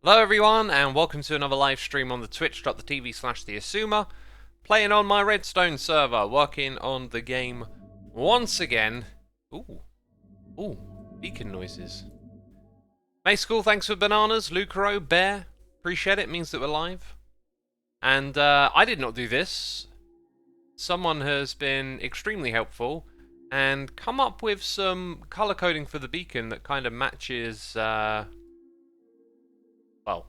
Hello everyone and welcome to another live stream on the twitch.tv/theXisuma, playing on my Redstone server, working on the game once again. Ooh, beacon noises. Hey School, thanks for bananas. Lucaro, Bear, appreciate it, means that we're live. And I did not do this. Someone has been extremely helpful and come up with some color coding for the beacon that kind of matches, well,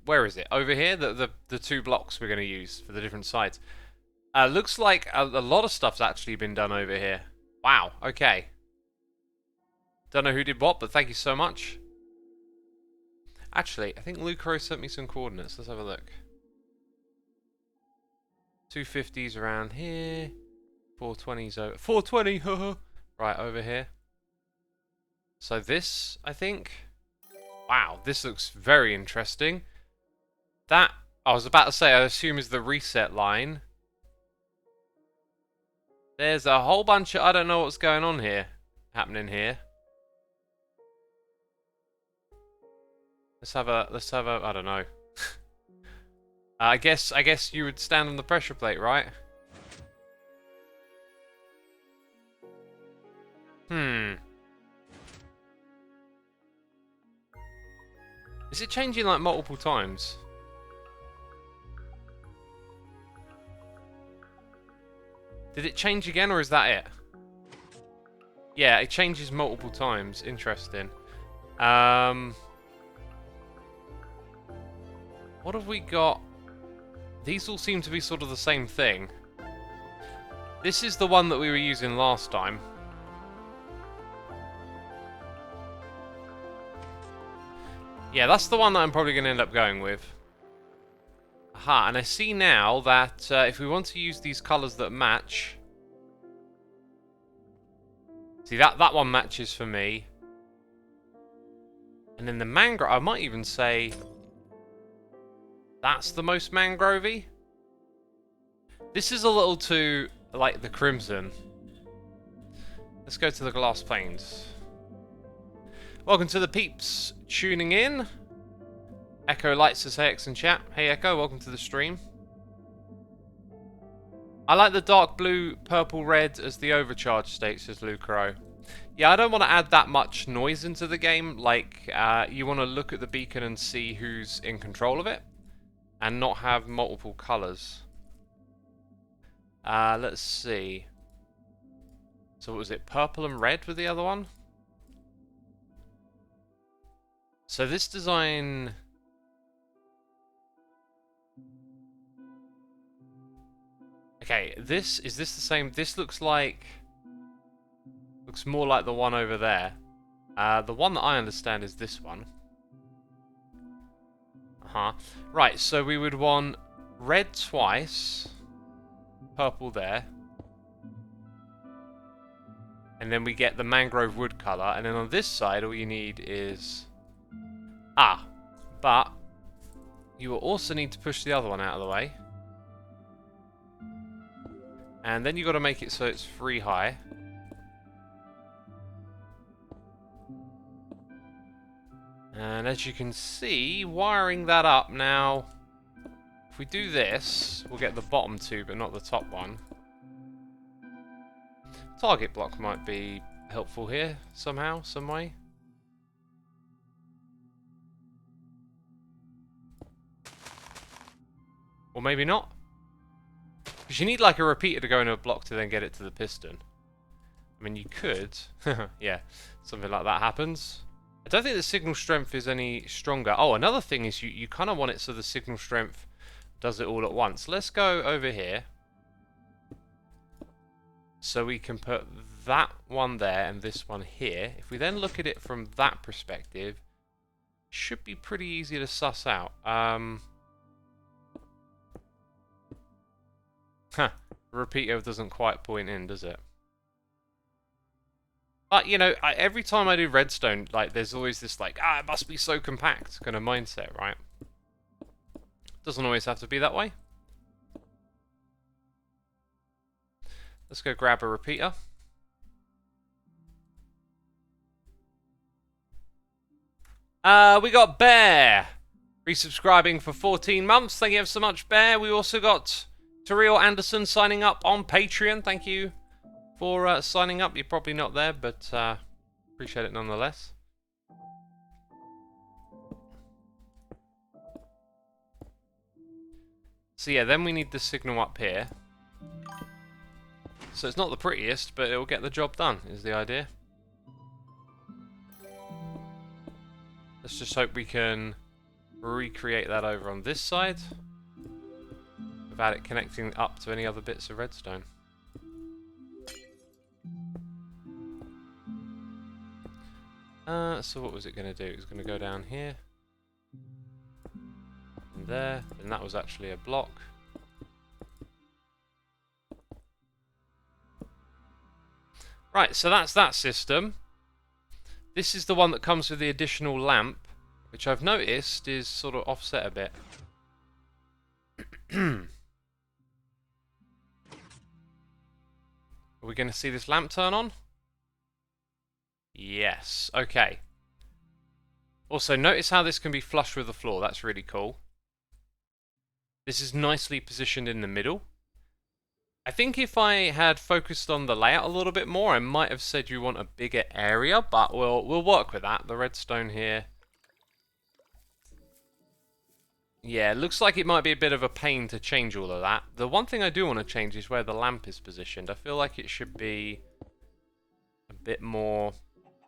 where is it? Over here? The two blocks we're going to use for the different sides. Looks like a lot of stuff's actually been done over here. Wow, okay. Don't know who did what, but thank you so much. Actually, I think Lucaro sent me some coordinates. Let's have a look. 250s around here. 420s over... 420! Haha! Right, over here. So this, I think... Wow, this looks very interesting. That, I was about to say, I assume is the reset line. There's a whole bunch of, I don't know what's going on here, happening here. Let's have a, I don't know. I guess you would stand on the pressure plate, right? Is it changing like multiple times? Did it change again, or is that it? Yeah, it changes multiple times. Interesting. What have we got? These all seem to be sort of the same thing. This is the one that we were using last time. Yeah, that's the one that I'm probably going to end up going with. Aha, and I see now that if we want to use these colours that match... See, that one matches for me. And then the mangrove, I might even say... That's the most mangrovey. This is a little too like the crimson. Let's go to the glass planes. Welcome to the peeps tuning in. Echo likes to say X in chat. Hey Echo, welcome to the stream. I like the dark blue, purple, red as the overcharge state, says Lucaro. Yeah, I don't want to add that much noise into the game. Like, you want to look at the beacon and see who's in control of it. And not have multiple colours. Let's see. So what was it? Purple and red with the other one? So this design... Okay, is this the same? This looks more like the one over there. The one that I understand is this one. Right, so we would want red twice, purple there, and then we get the mangrove wood colour, and then on this side all you need is... but you will also need to push the other one out of the way. And then you've got to make it so it's 3 high. And as you can see, wiring that up now, if we do this, we'll get the bottom two, but not the top one. Target block might be helpful here, somehow, some way. Or maybe not. Because you need like a repeater to go into a block to then get it to the piston. I mean, you could. Yeah, something like that happens. I don't think the signal strength is any stronger. Oh, another thing is you kind of want it so the signal strength does it all at once. Let's go over here. So we can put that one there and this one here. If we then look at it from that perspective, it should be pretty easy to suss out. Repeater doesn't quite point in, does it? But, you know, every time I do Redstone, like, there's always this, like, it must be so compact kind of mindset, right? Doesn't always have to be that way. Let's go grab a repeater. We got Bear. resubscribing for 14 months. Thank you ever so much, Bear. We also got Tariel Anderson signing up on Patreon. Thank you for signing up. You're probably not there, but appreciate it nonetheless. So yeah, then we need the signal up here. So it's not the prettiest, but it'll get the job done, is the idea. Let's just hope we can recreate that over on this side without it connecting up to any other bits of redstone. So what was it going to do? It was going to go down here. And there. And that was actually a block. Right, so that's that system. This is the one that comes with the additional lamp, which I've noticed is sort of offset a bit. Are we going to see this lamp turn on? Yes, okay. Also, notice how this can be flush with the floor. That's really cool. This is nicely positioned in the middle. I think if I had focused on the layout a little bit more, I might have said you want a bigger area, but we'll work with that. The redstone here. Yeah, it looks like it might be a bit of a pain to change all of that. The one thing I do want to change is where the lamp is positioned. I feel like it should be a bit more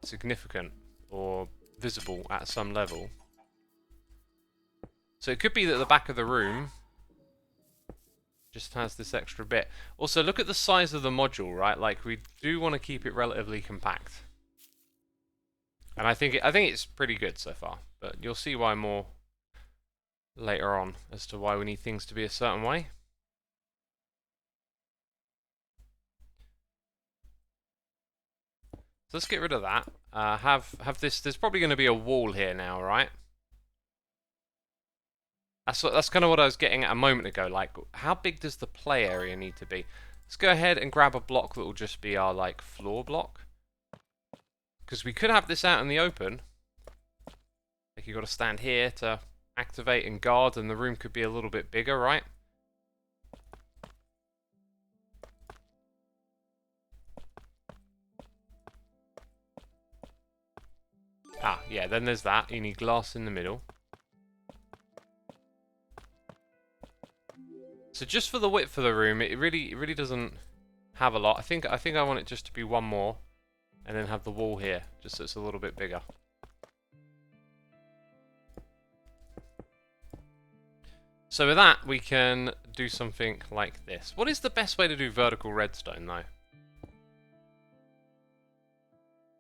significant or visible at some level. So it could be that the back of the room just has this extra bit. Also, look at the size of the module, right? Like, we do want to keep it relatively compact. And I think it's pretty good so far, but you'll see why more later on as to why we need things to be a certain way. So let's get rid of that. Have this. There's probably going to be a wall here now, right? That's kind of what I was getting at a moment ago. Like, how big does the play area need to be? Let's go ahead and grab a block that will just be our like floor block, because we could have this out in the open. Like, you got to stand here to activate and guard, and the room could be a little bit bigger, right? Ah, yeah, then there's that. You need glass in the middle. So just for the width of the room, it really doesn't have a lot. I think I want it just to be one more, and then have the wall here, just so it's a little bit bigger. So with that, we can do something like this. What is the best way to do vertical redstone, though?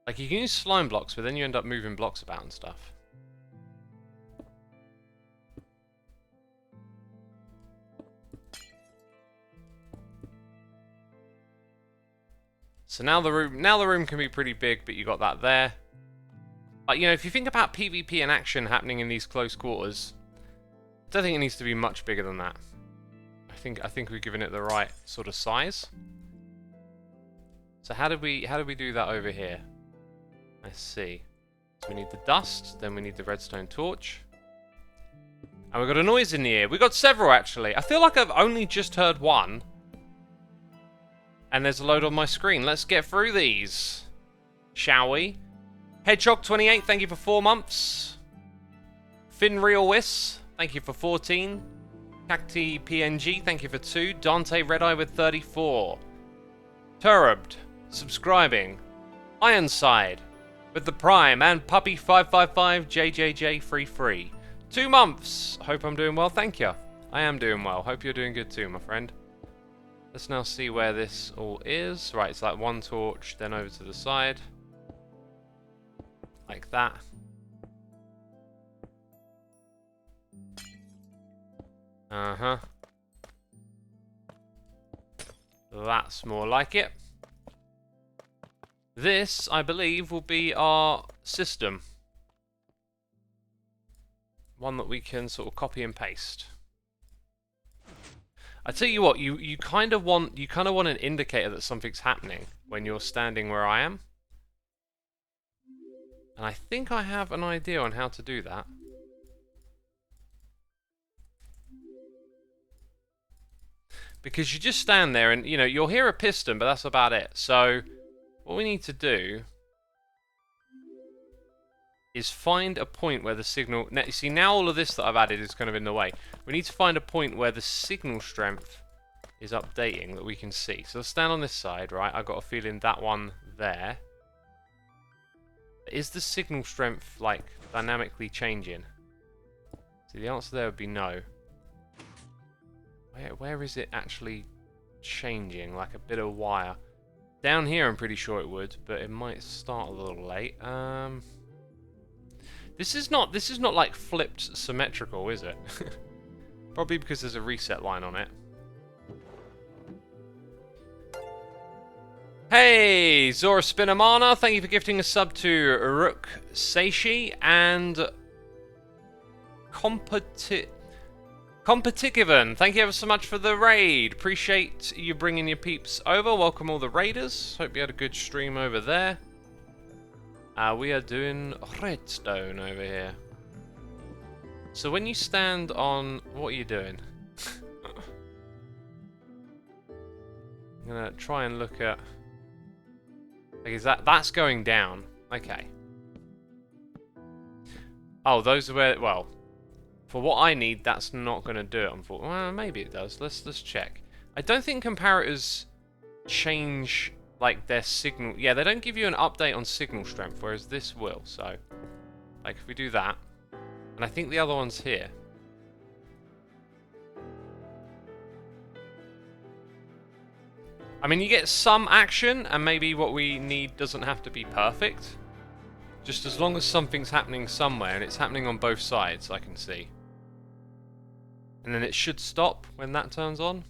Like, you can use slime blocks, but then you end up moving blocks about and stuff. So now the room can be pretty big, but you got that there. But you know, if you think about PvP and action happening in these close quarters, I don't think it needs to be much bigger than that. I think we've given it the right sort of size. So how did we do that over here? Let's see. So we need the dust, then we need the redstone torch. And we've got a noise in the ear. We've got several, actually. I feel like I've only just heard one. And there's a load on my screen. Let's get through these, shall we? Hedgehog28, thank you for 4 months. FinRealWis, thank you for 14. Cacti PNG, thank you for 2. Dante Redeye with 34. Turbed, subscribing. Ironside with the Prime, and Puppy555 JJJ free. 2 months. Hope I'm doing well. Thank you. I am doing well. Hope you're doing good too, my friend. Let's now see where this all is. Right, it's like one torch, then over to the side. Like that. Uh-huh. That's more like it. This, I believe, will be our system. One that we can sort of copy and paste. I tell you what, you kind of want an indicator that something's happening when you're standing where I am. And I think I have an idea on how to do that. Because you just stand there and, you know, you'll hear a piston, but that's about it. So, what we need to do is find a point where the signal... Now, you see, now all of this that I've added is kind of in the way. We need to find a point where the signal strength is updating that we can see. So, let's stand on this side, right? I've got a feeling that one there. Is the signal strength, like, dynamically changing? See, the answer there would be no. Where is it actually changing? Like a bit of wire. Down here I'm pretty sure it would, but it might start a little late. This is not like flipped symmetrical, is it? Probably because there's a reset line on it. Hey, Zora Spinamana, thank you for gifting a sub to Rook Seishi and Competigiven, thank you ever so much for the raid. Appreciate you bringing your peeps over. Welcome all the raiders. Hope you had a good stream over there. We are doing redstone over here. So when you stand on... What are you doing? I'm going to try and look at... Like, is that's going down. Okay. Oh, those are where... Well... For what I need, that's not going to do it, unfortunately. Well, maybe it does. Let's check. I don't think comparators change, like, their signal. Yeah, they don't give you an update on signal strength, whereas this will. So, like, if we do that, and I think the other one's here. I mean, you get some action, and maybe what we need doesn't have to be perfect. Just as long as something's happening somewhere, and it's happening on both sides, I can see. And then it should stop when that turns on.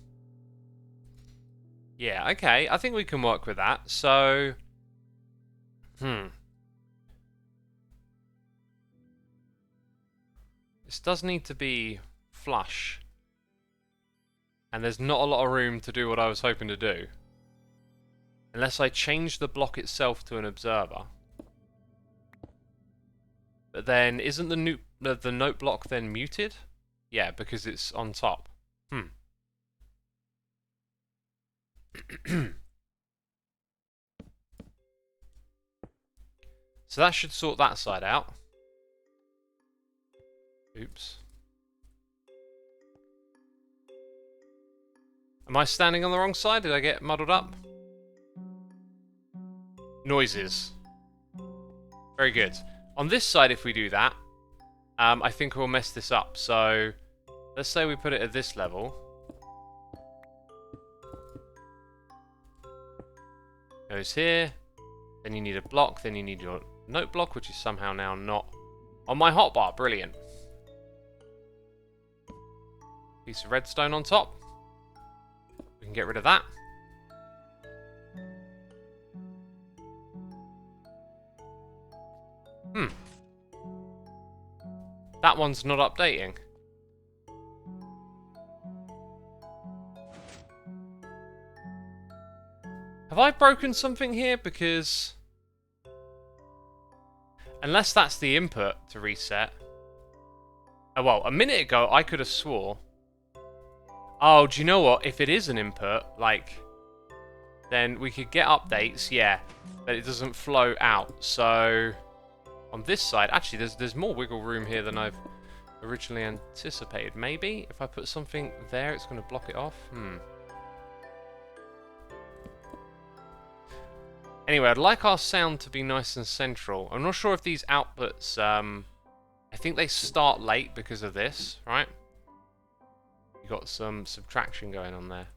Yeah, okay. I think we can work with that. So... This does need to be flush. And there's not a lot of room to do what I was hoping to do. Unless I change the block itself to an observer. But then, isn't the note block then muted? Yeah, because it's on top. So that should sort that side out. Oops. Am I standing on the wrong side? Did I get muddled up? Noises. Very good. On this side, if we do that, I think we'll mess this up. So, let's say we put it at this level. Goes here. Then you need a block. Then you need your note block, which is somehow now not on my hotbar. Brilliant. Piece of redstone on top. We can get rid of that. That one's not updating. Have I broken something here? Because... Unless that's the input to reset. Oh, well, a minute ago I could have swore... Oh, do you know what? If it is an input, like... Then we could get updates, yeah. But it doesn't flow out, so... On this side, actually, there's more wiggle room here than I've originally anticipated. Maybe if I put something there, it's going to block it off. Anyway, I'd like our sound to be nice and central. I'm not sure if these outputs, I think they start late because of this, right? You got some subtraction going on there.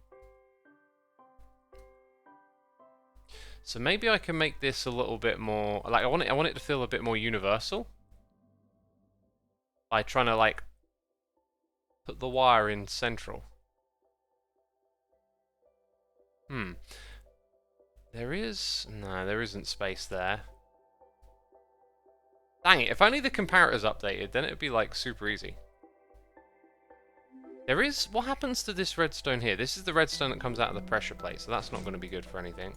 So maybe I can make this a little bit more, like I want it to feel a bit more universal. By trying to like put the wire in central. There isn't space there. Dang it, if only the comparator's updated, then it would be like super easy. There is, what happens to this redstone here? This is the redstone that comes out of the pressure plate, so that's not going to be good for anything.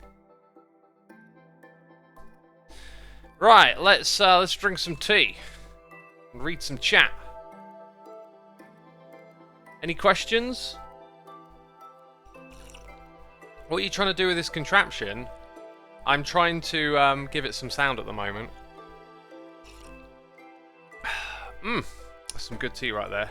Right, let's drink some tea and read some chat. Any questions? What are you trying to do with this contraption? I'm trying to give it some sound at the moment. That's some good tea right there.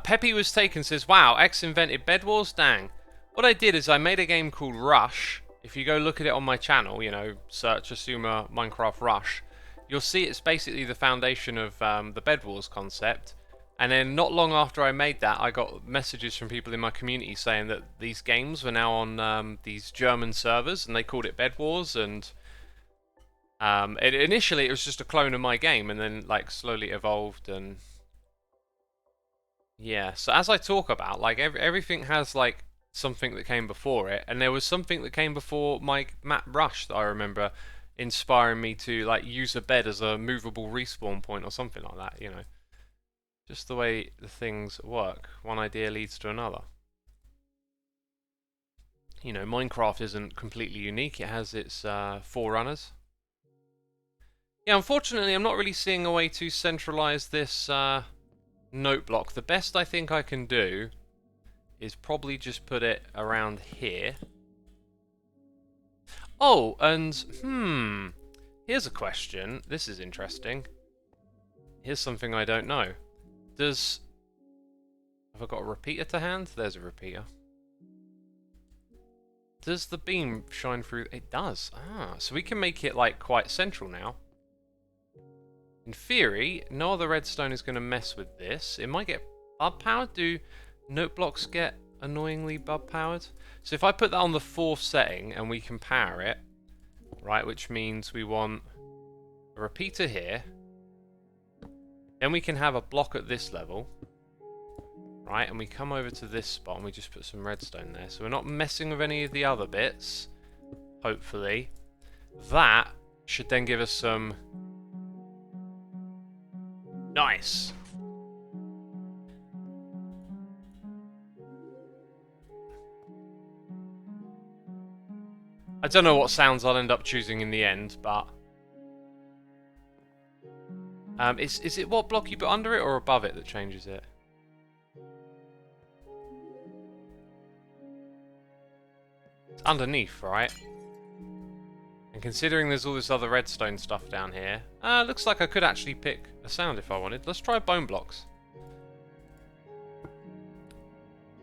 Peppy was taken says, wow, X invented Bed Wars? Dang. What I did is I made a game called Rush. If you go look at it on my channel, you know, search Xisuma Minecraft Rush, you'll see it's basically the foundation of the Bed Wars concept. And then not long after I made that, I got messages from people in my community saying that these games were now on these German servers, and they called it Bed Wars, and initially it was just a clone of my game, and then like slowly evolved, and yeah. So as I talk about, like everything has like something that came before it, and there was something that came before my map Rush that I remember inspiring me to like use a bed as a movable respawn point or something like that, you know. Just the way the things work. One idea leads to another. You know, Minecraft isn't completely unique. It has its forerunners. Yeah, unfortunately, I'm not really seeing a way to centralize this note block. The best I think I can do is probably just put it around here. Oh, and here's a question. This is interesting. Here's something I don't know. Have I got a repeater to hand? There's a repeater. Does the beam shine through? It does. Ah, so we can make it like quite central now. In theory, no other redstone is going to mess with this. It might get bub powered. Do note blocks get annoyingly bub powered? So if I put that on the 4th setting and we can power it, right, which means we want a repeater here. Then we can have a block at this level, right, and we come over to this spot and we just put some redstone there. So we're not messing with any of the other bits, hopefully. That should then give us some... Nice! I don't know what sounds I'll end up choosing in the end, but... is it what block you put under it or above it that changes it? It's underneath, right? And considering there's all this other redstone stuff down here, looks like I could actually pick a sound if I wanted. Let's try bone blocks.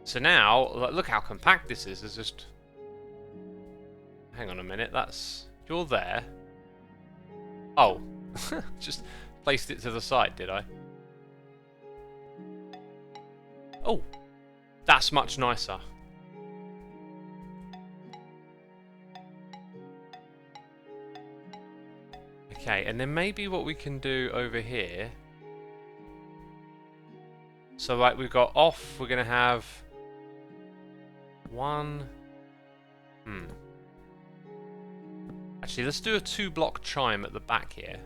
So now, look how compact this is. There's just... Hang on a minute, that's... You're there. Oh. Just... Placed it to the side, did I? Oh, that's much nicer. Okay, and then maybe what we can do over here. So like we've got off, we're gonna have one. Actually, let's do a 2-block chime at the back here.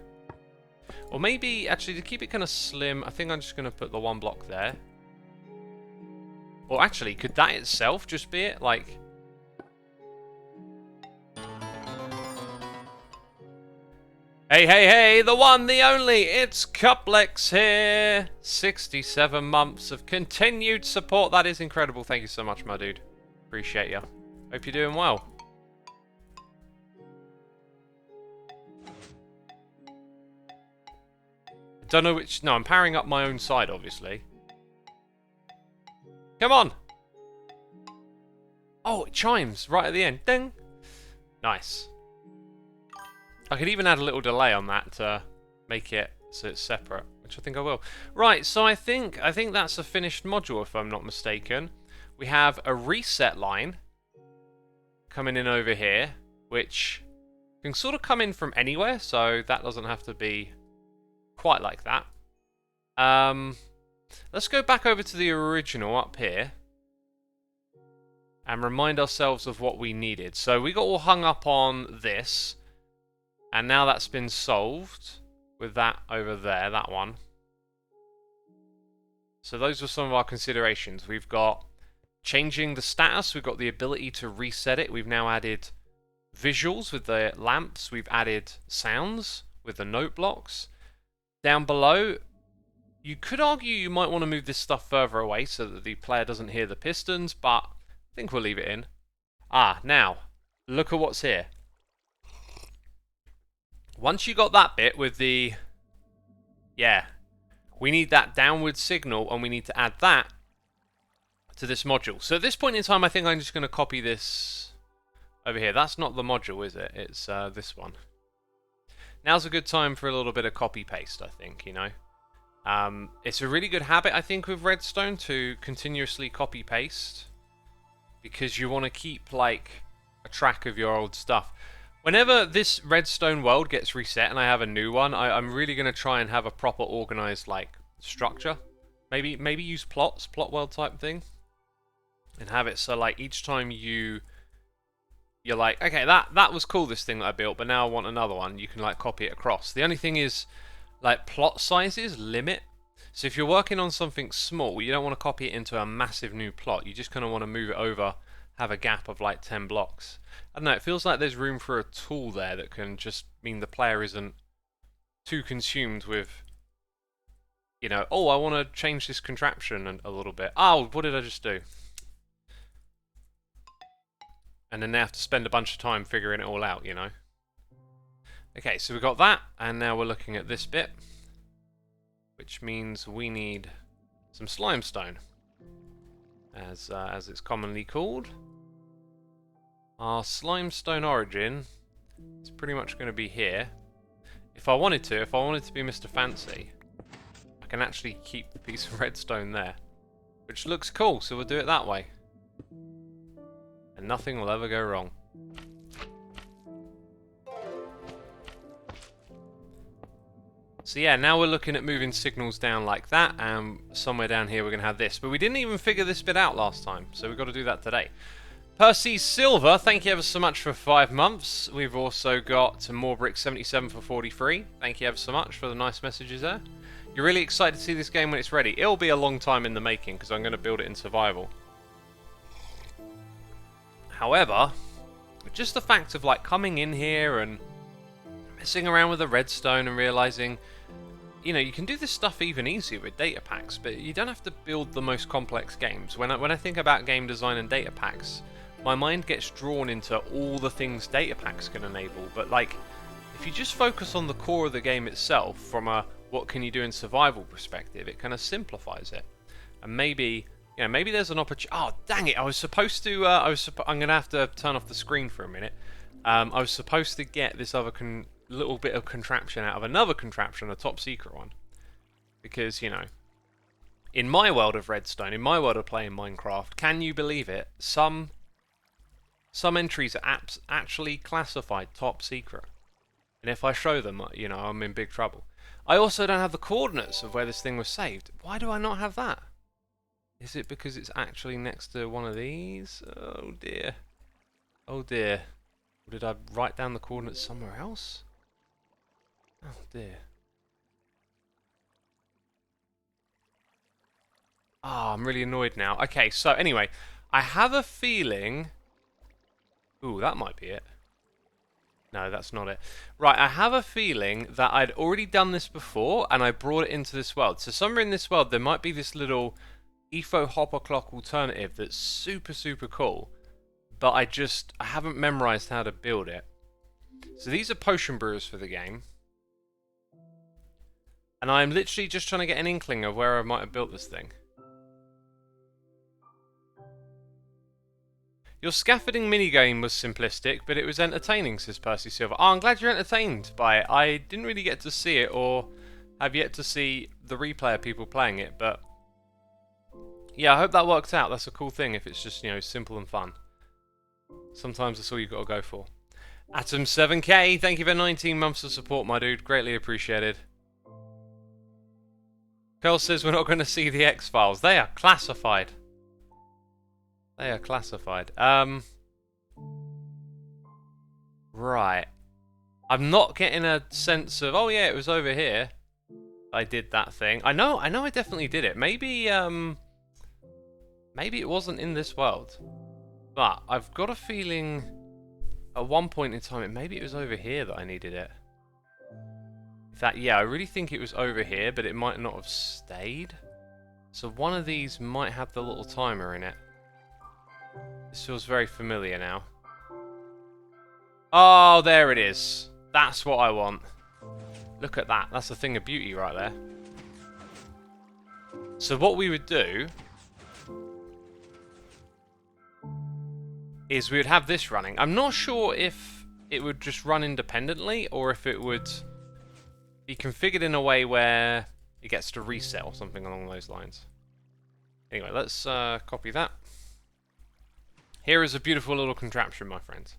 Or maybe, actually, to keep it kind of slim, I think I'm just going to put the 1 block there. Or actually, could that itself just be it? Like... Hey, hey, hey, the one, the only, it's Cuplex here. 67 months of continued support. That is incredible. Thank you so much, my dude. Appreciate you. Hope you're doing well. Don't know which... No, I'm powering up my own side, obviously. Come on! Oh, it chimes right at the end. Ding! Nice. I could even add a little delay on that to make it so it's separate, which I think I will. Right, so I think that's a finished module, if I'm not mistaken. We have a reset line coming in over here, which can sort of come in from anywhere, so that doesn't have to be quite like that. Let's go back over to the original up here and remind ourselves of what we needed. So we got all hung up on this, and now that's been solved with that over there, that one. So those were some of our considerations. We've got changing the status, we've got the ability to reset it, we've now added visuals with the lamps, we've added sounds with the note blocks. Down below, You could argue you might want to move this stuff further away so that the player doesn't hear the pistons, but I think we'll leave it in. Ah, now, look at what's here. Once you got that bit with the... Yeah. We need that downward signal, and we need to add that to this module. So at this point in time, I think I'm just going to copy this over here. That's not the module, is it? It's this one. Now's a good time for a little bit of copy-paste, I think, you know. It's a really good habit, I think, with Redstone to continuously copy-paste, because you want to keep, like, a track of your old stuff. Whenever this Redstone world gets reset and I have a new one, I'm really going to try and have a proper organized, like, structure. Maybe use plot world type thing, and have it so, like, each time you're like, okay, that was cool, this thing that I built, but now I want another one. You can, like, copy it across. The only thing is, like, plot sizes limit. So if you're working on something small, you don't want to copy it into a massive new plot. You just kind of want to move it over, have a gap of like 10 blocks. I don't know, it feels like there's room for a tool there that can just mean the player isn't too consumed with, you know, oh, I want to change this contraption a little bit. Oh, what did I just do? And then they have to spend a bunch of time figuring it all out, you know. Okay, so we've got that, and now we're looking at this bit, which means we need some slimestone, as it's commonly called. Our slimestone origin is pretty much going to be here. If I wanted to be Mr. Fancy, I can actually keep the piece of redstone there, which looks cool, so we'll do it that way. And nothing will ever go wrong. So yeah, now we're looking at moving signals down like that, and somewhere down here we're going to have this. But we didn't even figure this bit out last time, so we've got to do that today. Percy Silver, thank you ever so much for 5 months. We've also got Morebrick77 for 43. Thank you ever so much for the nice messages there. You're really excited to see this game when it's ready. It'll be a long time in the making, because I'm going to build it in survival. However, just the fact of like coming in here and messing around with the redstone and realizing, you know, you can do this stuff even easier with data packs, but you don't have to build the most complex games. When I think about game design and data packs, my mind gets drawn into all the things data packs can enable. But like, if you just focus on the core of the game itself from a what can you do in survival perspective, it kind of simplifies it. And maybe, you know, maybe there's an opportunity. Oh, dang it! I was supposed to. I'm gonna have to turn off the screen for a minute. I was supposed to get this other little bit of contraption out of another contraption, a top secret one, because, you know, in my world of Redstone, in my world of playing Minecraft, can you believe it? Some entries are actually classified top secret, and if I show them, you know, I'm in big trouble. I also don't have the coordinates of where this thing was saved. Why do I not have that? Is it because it's actually next to one of these? Oh dear. Oh dear. Or did I write down the coordinates somewhere else? Oh dear. Ah, I'm really annoyed now. Okay, so anyway, I have a feeling... Ooh, that might be it. No, that's not it. Right, I have a feeling that I'd already done this before, and I brought it into this world. So somewhere in this world, there might be this little EFO hopper clock alternative that's super, super cool. But I haven't memorized how to build it. So these are potion brewers for the game. And I'm literally just trying to get an inkling of where I might have built this thing. Your scaffolding minigame was simplistic, but it was entertaining, says Percy Silver. Oh, I'm glad you're entertained by it. I didn't really get to see it, or have yet to see the replay of people playing it, but... yeah, I hope that worked out. That's a cool thing if it's just, you know, simple and fun. Sometimes that's all you've got to go for. Atom7K, thank you for 19 months of support, my dude. Greatly appreciated. Curl says we're not going to see the X-Files. They are classified. They are classified. Right. I'm not getting a sense of, oh yeah, it was over here. I did that thing. I know I definitely did it. Maybe it wasn't in this world. But I've got a feeling at one point in time, maybe it was over here that I needed it. That, yeah, I really think it was over here, but it might not have stayed. So one of these might have the little timer in it. This feels very familiar now. Oh, there it is. That's what I want. Look at that. That's a thing of beauty right there. So what we would do is we would have this running. I'm not sure if it would just run independently or if it would be configured in a way where it gets to reset or something along those lines. Anyway, let's copy that. Here is a beautiful little contraption, my friends.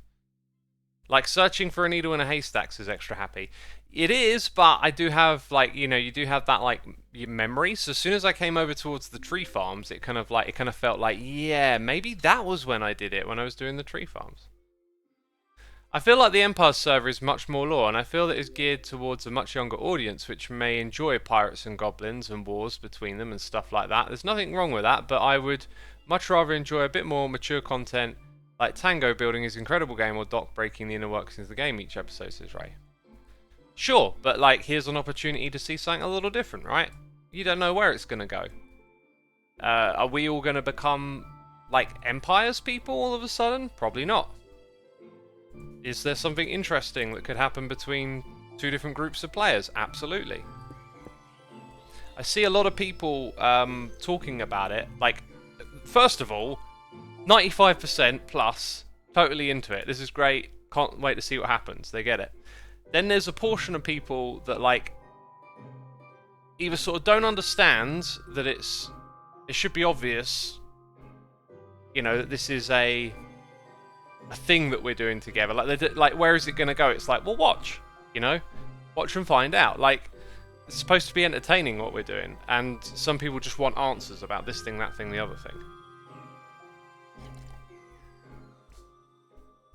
Like searching for a needle in a haystack is extra happy. It is, but I do have, like, you know, you do have that, like, memory. So as soon as I came over towards the tree farms, it kind of felt like, yeah, maybe that was when I did it, when I was doing the tree farms. I feel like the Empire server is much more lore, and I feel that it's geared towards a much younger audience, which may enjoy pirates and goblins and wars between them and stuff like that. There's nothing wrong with that, but I would much rather enjoy a bit more mature content, like Tango building his incredible game or Doc breaking the inner workings of the game each episode, says Ray. Sure, but like, here's an opportunity to see something a little different, right? You don't know where it's going to go. Are we all going to become, like, Empires people all of a sudden? Probably not. Is there something interesting that could happen between two different groups of players? Absolutely. I see a lot of people talking about it. Like, first of all, 95% plus, totally into it. This is great. Can't wait to see what happens. They get it. Then there's a portion of people that, like, either sort of don't understand that it should be obvious, you know, that this is a thing that we're doing together. Like, where is it going to go? It's like, well, watch, you know, watch and find out. Like, it's supposed to be entertaining what we're doing, and some people just want answers about this thing, that thing, the other thing.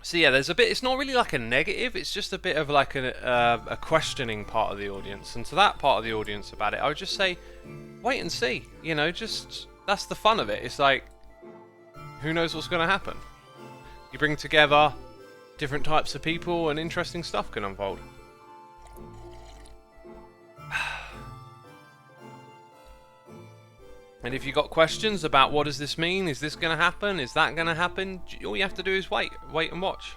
So yeah, there's a bit, it's not really like a negative, it's just a bit of like a questioning part of the audience. And to that part of the audience about it, I would just say, wait and see. You know, just, that's the fun of it. It's like, who knows what's going to happen? You bring together different types of people and interesting stuff can unfold. And if you've got questions about what does this mean, is this going to happen, is that going to happen, all you have to do is wait and watch.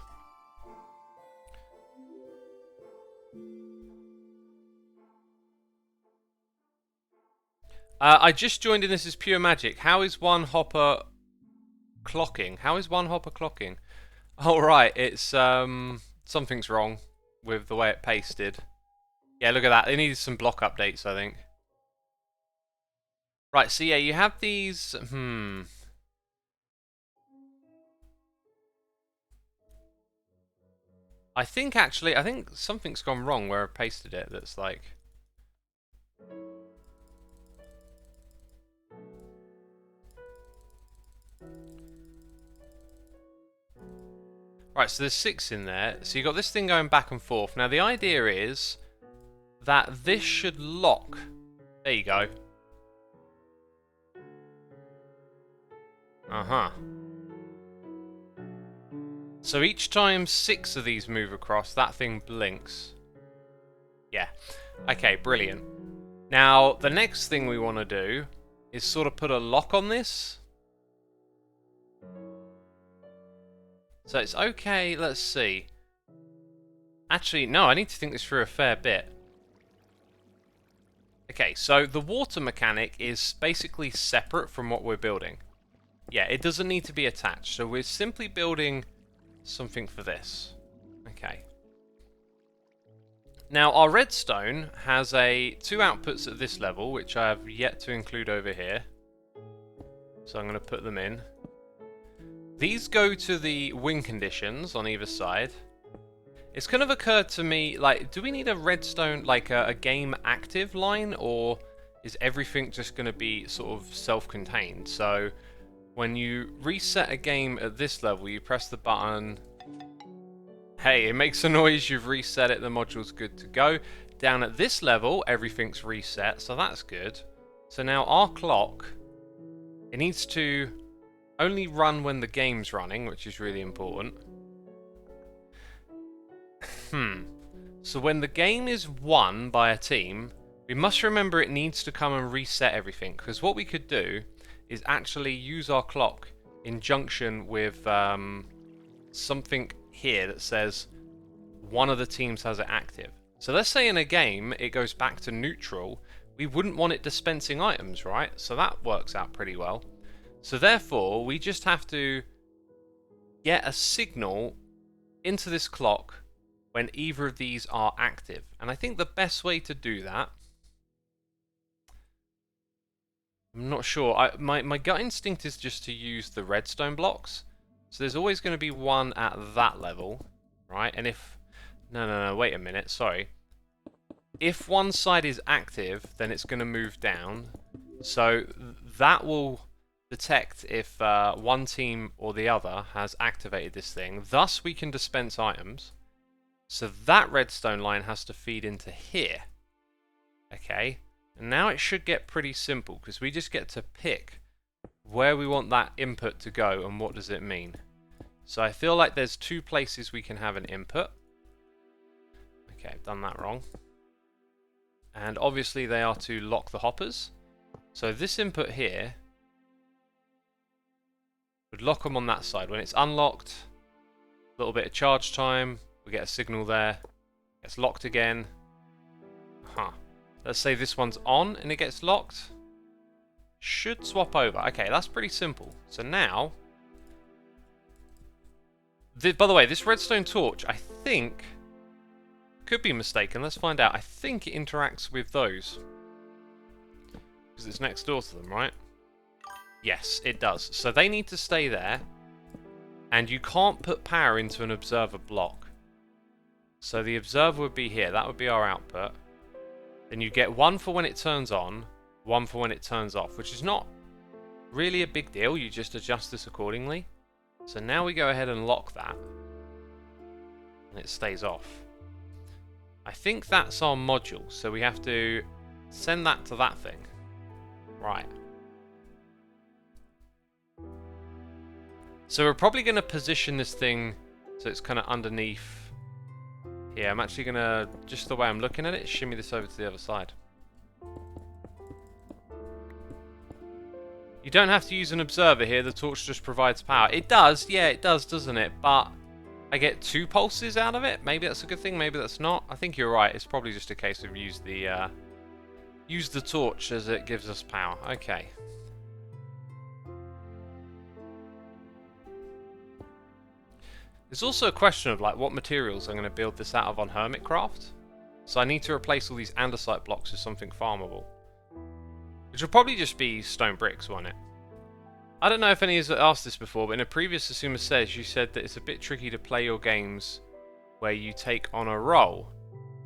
I just joined in, this is pure magic. How is one hopper clocking? How is one hopper clocking? Oh right, it's something's wrong with the way it pasted. Yeah, look at that, they needed some block updates, I think. Right, so yeah, you have these, I think something's gone wrong where I pasted it that's like... Right, so there's 6 in there. So you've got this thing going back and forth. Now the idea is that this should lock. There you go. Uh-huh. So each time 6 of these move across, that thing blinks. Yeah. Okay, brilliant. Now, the next thing we want to do is sort of put a lock on this. So it's okay, let's see. Actually, no, I need to think this through a fair bit. Okay, so the water mechanic is basically separate from what we're building. Yeah, it doesn't need to be attached, so we're simply building something for this. Okay. Now, our redstone has 2 outputs at this level, which I have yet to include over here. So I'm going to put them in. These go to the win conditions on either side. It's kind of occurred to me, like, do we need a redstone, like a game active line, or is everything just going to be sort of self-contained? So when you reset a game at this level, you press the button. Hey, it makes a noise, you've reset it, the module's good to go. Down at this level, everything's reset, so that's good. So now our clock, it needs to only run when the game's running, which is really important. So when the game is won by a team, we must remember it needs to come and reset everything. Because what we could do is actually use our clock in junction with something here that says one of the teams has it active. So let's say in a game it goes back to neutral. We wouldn't want it dispensing items, right? So that works out pretty well. So therefore, we just have to get a signal into this clock when either of these are active. And I think the best way to do that, I'm not sure. My gut instinct is just to use the redstone blocks. So there's always going to be one at that level, right? And if... No, wait a minute, sorry. If one side is active, then it's going to move down. So that will detect if one team or the other has activated this thing. Thus, we can dispense items. So that redstone line has to feed into here. Okay, and now it should get pretty simple because we just get to pick where we want that input to go and what does it mean. So I feel like there's two places we can have an input. Okay, I've done that wrong. And obviously they are to lock the hoppers. So this input here would lock them on that side. When it's unlocked, a little bit of charge time, we get a signal there. It's locked again. Let's say this one's on and it gets locked. Should swap over. Okay, that's pretty simple. So now... by the way, this redstone torch, I think... Could be mistaken. Let's find out. I think it interacts with those. Because it's next door to them, right? Yes, it does. So they need to stay there. And you can't put power into an observer block. So the observer would be here. That would be our output. Then you get one for when it turns on, one for when it turns off, which is not really a big deal. You just adjust this accordingly. So now we go ahead and lock that. And it stays off. I think that's our module. So we have to send that to that thing. Right. So we're probably going to position this thing so it's kind of underneath. Yeah, I'm actually going to, just the way I'm looking at it, shimmy this over to the other side. You don't have to use an observer here, the torch just provides power. It does, yeah, it does, doesn't it? But I get 2 pulses out of it? Maybe that's a good thing, maybe that's not. I think you're right, it's probably just a case of use the torch as it gives us power. Okay. There's also a question of like what materials I'm going to build this out of on Hermitcraft. So I need to replace all these andesite blocks with something farmable. Which will probably just be stone bricks, won't it? I don't know if any of you asked this before, but in a previous Xisuma Says, you said that it's a bit tricky to play your games where you take on a role.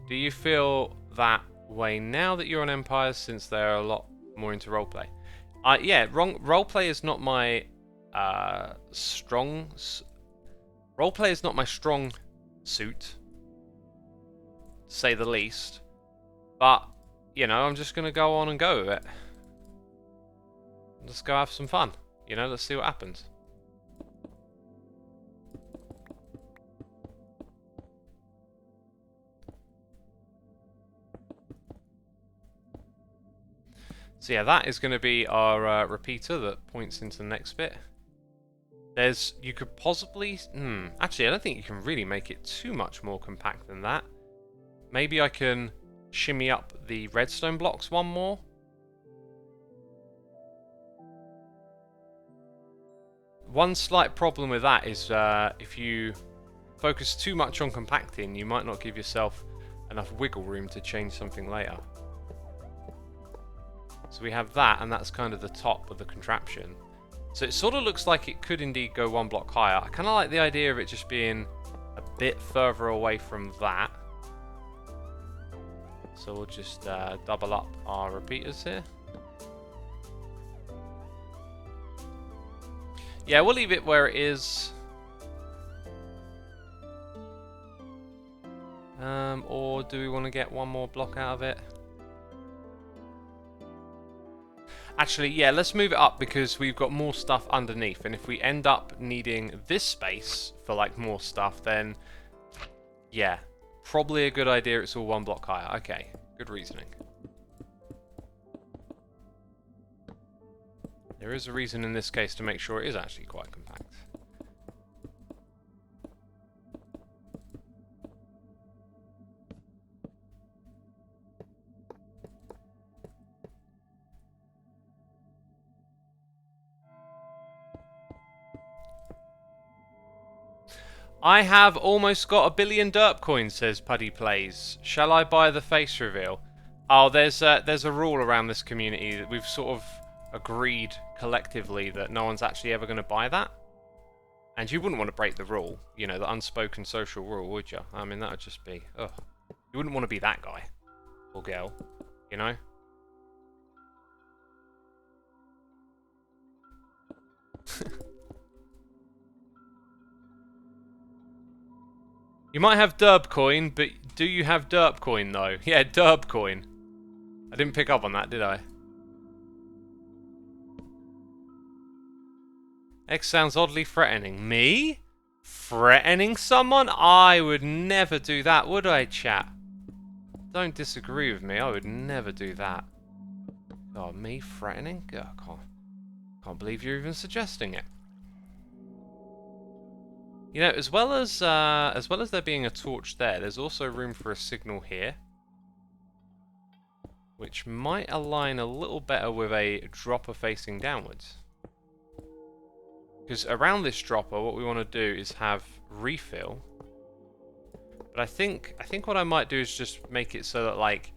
Do you feel that way now that you're on Empires, since they're a lot more into roleplay? Yeah, roleplay is not my roleplay is not my strong suit, to say the least. But, you know, I'm just going to go on and go with it. Let's go have some fun. You know, let's see what happens. So yeah, that is going to be our repeater that points into the next bit. You could possibly... actually, I don't think you can really make it too much more compact than that. Maybe I can shimmy up the redstone blocks one more. One slight problem with that is if you focus too much on compacting, you might not give yourself enough wiggle room to change something later. So we have that, and that's kind of the top of the contraption. So it sort of looks like it could indeed go 1 block higher. I kind of like the idea of it just being a bit further away from that. So we'll just double up our repeaters here. Yeah, we'll leave it where it is. Or do we want to get 1 more block out of it? Actually, yeah, let's move it up because we've got more stuff underneath. And if we end up needing this space for like more stuff, then yeah, probably a good idea it's all 1 block higher. Okay, good reasoning. There is a reason in this case to make sure it is actually quite compact. I have almost got 1 billion derp coins, says Puddy Plays. Shall I buy the face reveal? Oh, there's a rule around this community that we've sort of agreed collectively that no one's actually ever going to buy that. And you wouldn't want to break the rule, you know, the unspoken social rule, would you? I mean, that would just be, ugh. You wouldn't want to be that guy or girl, you know? You might have derp coin, but do you have derp coin though? Yeah, derp coin. I didn't pick up on that, did I? X sounds oddly threatening. Me? Threatening someone? I would never do that, would I, chat? Don't disagree with me. I would never do that. God, me threatening? God, can't believe you're even suggesting it. You know, as well as there being a torch there, there's also room for a signal here, which might align a little better with a dropper facing downwards. Because around this dropper, what we want to do is have refill. But I think what I might do is just make it so that, like,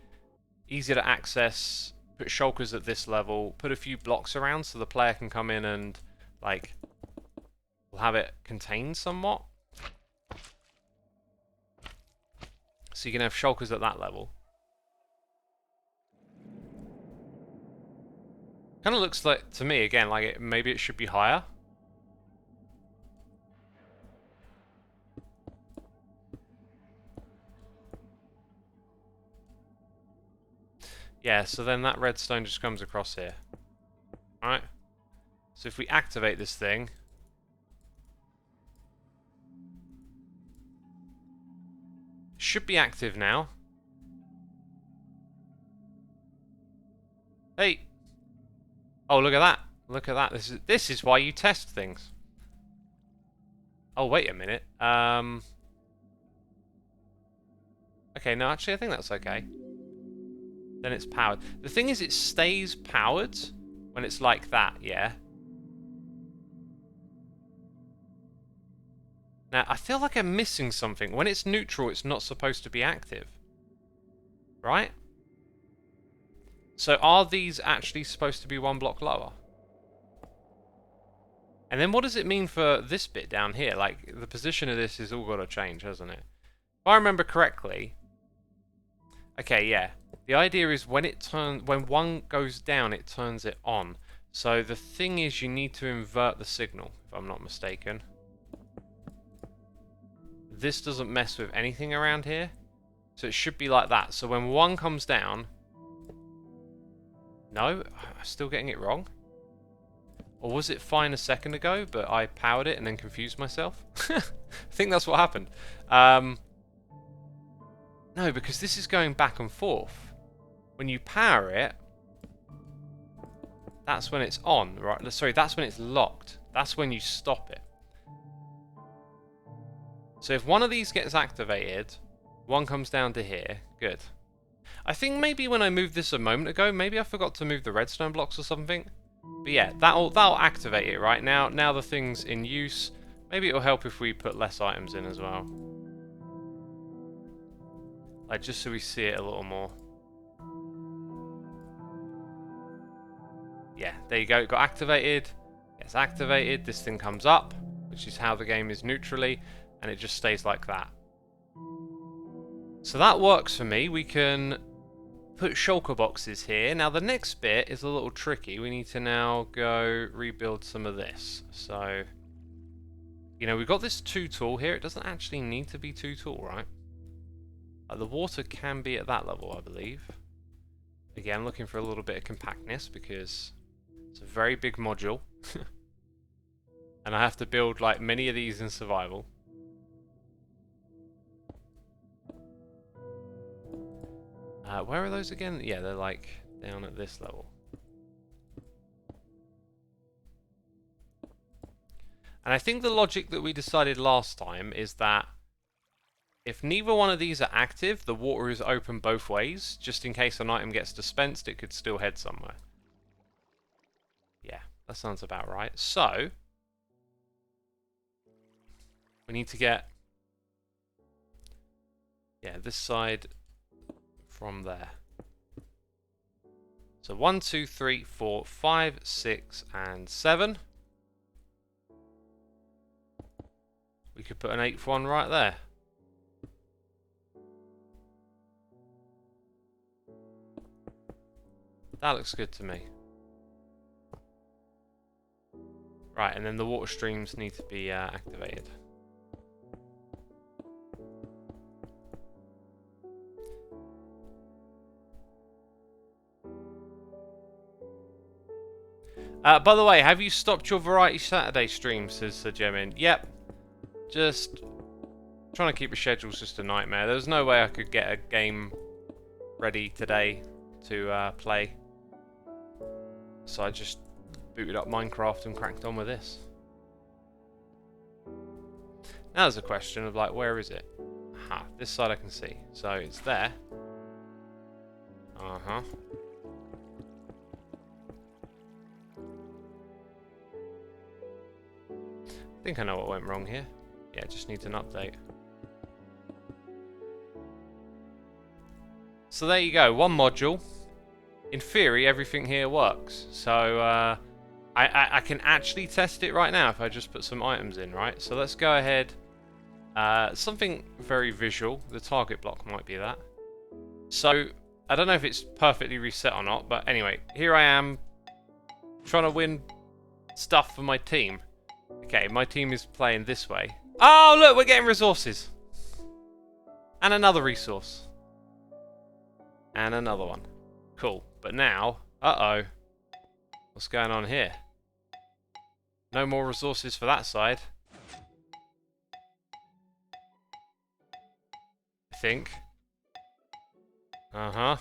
easier to access, put shulkers at this level, put a few blocks around so the player can come in and, like, we'll have it contained somewhat. So you can have shulkers at that level. Kind of looks like, to me, again, like maybe it should be higher. Yeah, so then that redstone just comes across here. Alright? So if we activate this thing... should be active now. Hey! Oh, look at that. Look at that. This is why you test things. Oh, wait a minute. Okay, no, actually, I think that's okay. Then it's powered. The thing is, it stays powered when it's like that, yeah? Now, I feel like I'm missing something. When it's neutral, it's not supposed to be active. Right? So are these actually supposed to be 1 block lower? And then what does it mean for this bit down here? Like, the position of this has all got to change, hasn't it? If I remember correctly... Okay, yeah. The idea is when one goes down, it turns it on. So the thing is, you need to invert the signal, if I'm not mistaken. This doesn't mess with anything around here. So it should be like that. So when one comes down... No? I'm still getting it wrong? Or was it fine a second ago, but I powered it and then confused myself? I think that's what happened. No, because this is going back and forth. When you power it, that's when it's on, right? Sorry, that's when it's locked. That's when you stop it. So if one of these gets activated, one comes down to here. Good. I think maybe when I moved this a moment ago, maybe I forgot to move the redstone blocks or something. But yeah, that'll activate it right now. Now the thing's in use. Maybe it'll help if we put less items in as well. Like, just so we see it a little more. Yeah, there you go. It got activated. It's activated. This thing comes up, which is how the game is neutrally. And it just stays like that. So that works for me. We can put shulker boxes here. Now the next bit is a little tricky. We need to now go rebuild some of this. So, you know, we've got this 2 tall here. It doesn't actually need to be 2 tall, right? The water can be at that level, I believe. Again, looking for a little bit of compactness because it's a very big module. And I have to build like many of these in survival. Where are those again? Yeah, they're like down at this level. And I think the logic that we decided last time is that if neither one of these are active, the water is open both ways. Just in case an item gets dispensed, it could still head somewhere. Yeah, that sounds about right. So, we need to get, yeah, this side from there. So 1, 2, 3, 4, 5, 6, and 7. We could put an 8th one right there. That looks good to me. Right, and then the water streams need to be activated. By the way, have you stopped your Variety Saturday stream, says Sir Jemin? Yep. Just trying to keep the schedule's just a nightmare. There was no way I could get a game ready today to play. So I just booted up Minecraft and cracked on with this. Now there's a question of like, where is it? Aha, this side I can see. So it's there. Uh-huh. I think I know what went wrong here. Yeah, it just needs an update. So there you go, one module. In theory, everything here works. So I can actually test it right now if I just put some items in, right? So let's go ahead. Something very visual. The target block might be that. So I don't know if it's perfectly reset or not, but anyway, here I am trying to win stuff for my team. Okay, my team is playing this way. Oh, look, we're getting resources. And another resource. And another one. Cool. But now, uh-oh. What's going on here? No more resources for that side. I think. Uh-huh.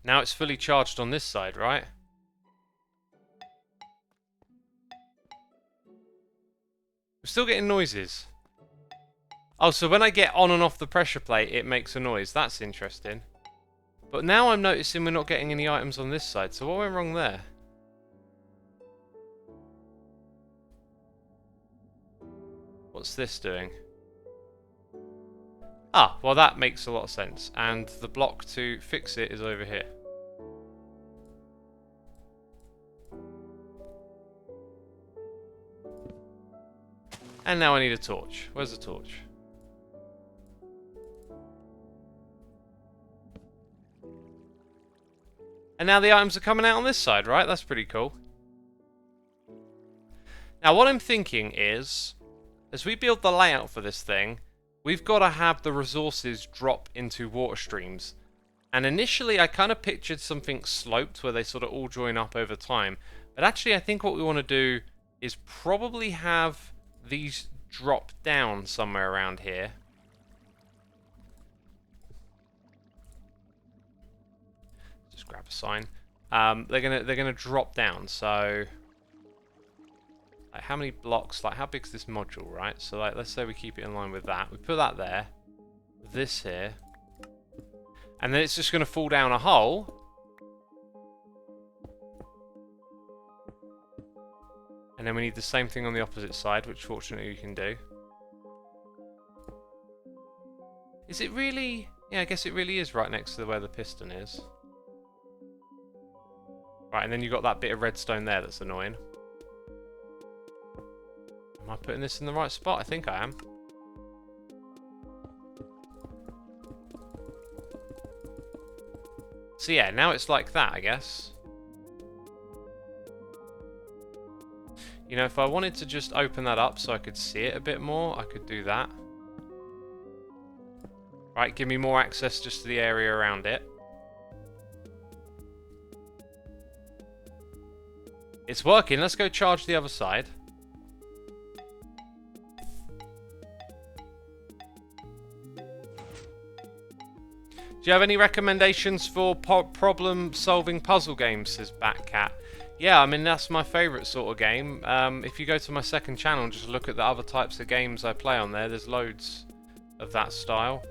Now it's fully charged on this side, right? I'm still getting noises. Oh, so when I get on and off the pressure plate, it makes a noise. That's interesting. But now I'm noticing we're not getting any items on this side. So what went wrong there? What's this doing? Ah, well that makes a lot of sense. And the block to fix it is over here. And now I need a torch. Where's the torch? And now the items are coming out on this side, right? That's pretty cool. Now what I'm thinking is, as we build the layout for this thing, we've got to have the resources drop into water streams. And initially I kind of pictured something sloped where they sort of all join up over time. But actually I think what we want to do is probably have these drop down somewhere around here. Just grab a sign. They're gonna drop down. So, like, how many blocks? Like, how big is this module, right? So, like, let's say we keep it in line with that. We put that there. This here, and then it's just gonna fall down a hole. And then we need the same thing on the opposite side, which fortunately we can do. Is it really? Yeah, I guess it really is right next to where the piston is. Right, and then you've got that bit of redstone there that's annoying. Am I putting this in the right spot? I think I am. So yeah, now it's like that, I guess. You know, if I wanted to just open that up so I could see it a bit more, I could do that. Right, give me more access just to the area around it. It's working. Let's go charge the other side. Do you have any recommendations for problem-solving puzzle games, says Batcat? Yeah, I mean, that's my favourite sort of game. If you go to my second channel and just look at the other types of games I play on there, there's loads of that style.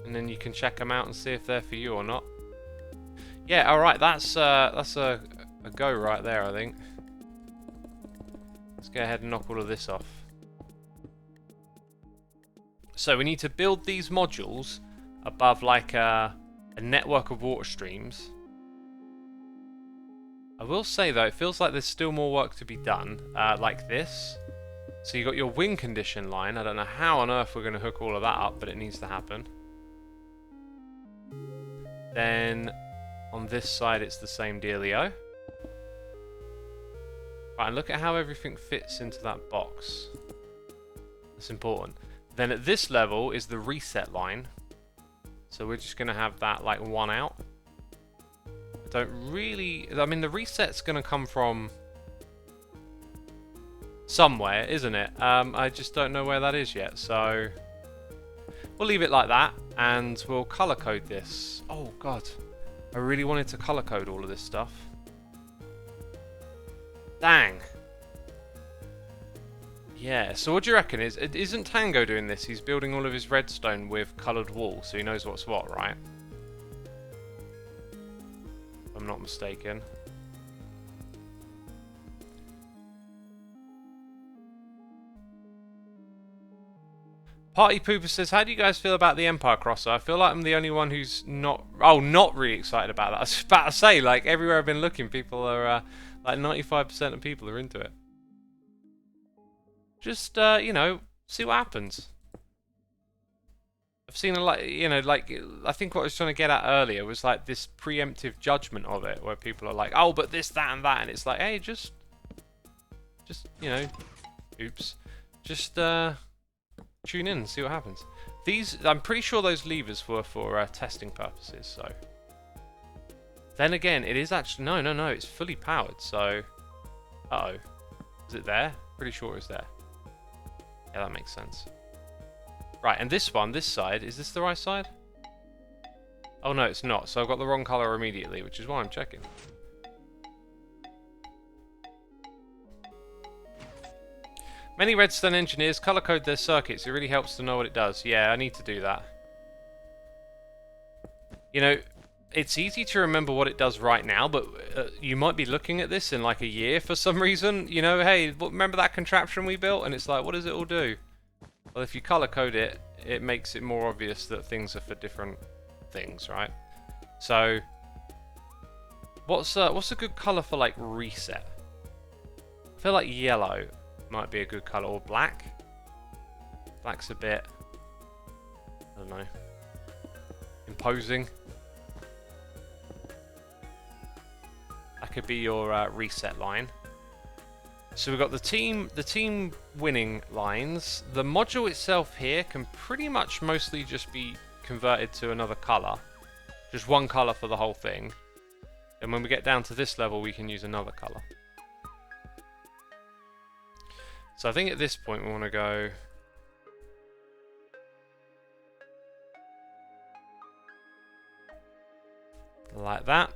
And then you can check them out and see if they're for you or not. Yeah, alright, that's a go right there, I think. Let's go ahead and knock all of this off. So we need to build these modules above like a network of water streams. I will say though, it feels like there's still more work to be done, like this. So you got your win condition line. I don't know how on earth we're going to hook all of that up, but it needs to happen. Then on this side it's the same dealio. Right, and look at how everything fits into that box. That's important. Then at this level is the reset line. So we're just going to have that like one out. I don't really... I mean, the reset's going to come from somewhere, isn't it? I just don't know where that is yet. So we'll leave it like that and we'll color code this. Oh, God. I really wanted to color code all of this stuff. Dang. Yeah, so what do you reckon? Isn't Tango doing this? He's building all of his redstone with coloured wool, so he knows what's what, right? If I'm not mistaken. Party Pooper says, how do you guys feel about the Empire Crosser? I feel like I'm the only one who's not really excited about that. I was about to say, like, everywhere I've been looking, people are, like 95% of people are into it. Just, you know, see what happens. I've seen a lot, you know, like, I think what I was trying to get at earlier was like this preemptive judgment of it, where people are like, oh, but this, that, and that, and it's like, hey, just, you know, oops, just, tune in and see what happens. These, I'm pretty sure those levers were for testing purposes, so. Then again, it is actually, no, it's fully powered, so, uh-oh. Is it there? Pretty sure it's there. Yeah, that makes sense. Right, and this one, this side, is this the right side? Oh no, it's not, so I've got the wrong colour immediately, which is why I'm checking. Many redstone engineers colour code their circuits. It really helps to know what it does. Yeah, I need to do that. You know, it's easy to remember what it does right now, but you might be looking at this in like a year for some reason. You know, hey, remember that contraption we built? And it's like, what does it all do? Well, if you color code it, it makes it more obvious that things are for different things, right? So, what's a good color for like reset? I feel like yellow might be a good color, or black. Black's a bit, I don't know, imposing. That could be your reset line. So we've got the team winning lines. The module itself here can pretty much mostly just be converted to another color. Just one color for the whole thing. And when we get down to this level, we can use another color. So I think at this point we want to go like that.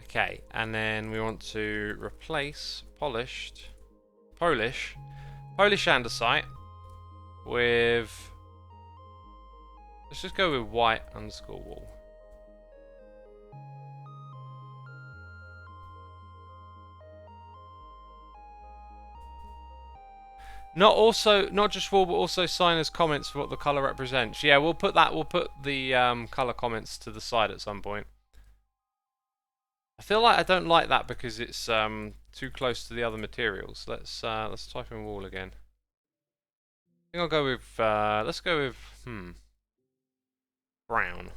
Okay, and then we want to replace Polish andesite with, let's just go with white underscore wool. Not just wool, but also signers' comments for what the color represents. Yeah, we'll put the color comments to the side at some point. I feel like I don't like that because it's too close to the other materials. Let's type in wool again. I think I'll go with let's go with brown.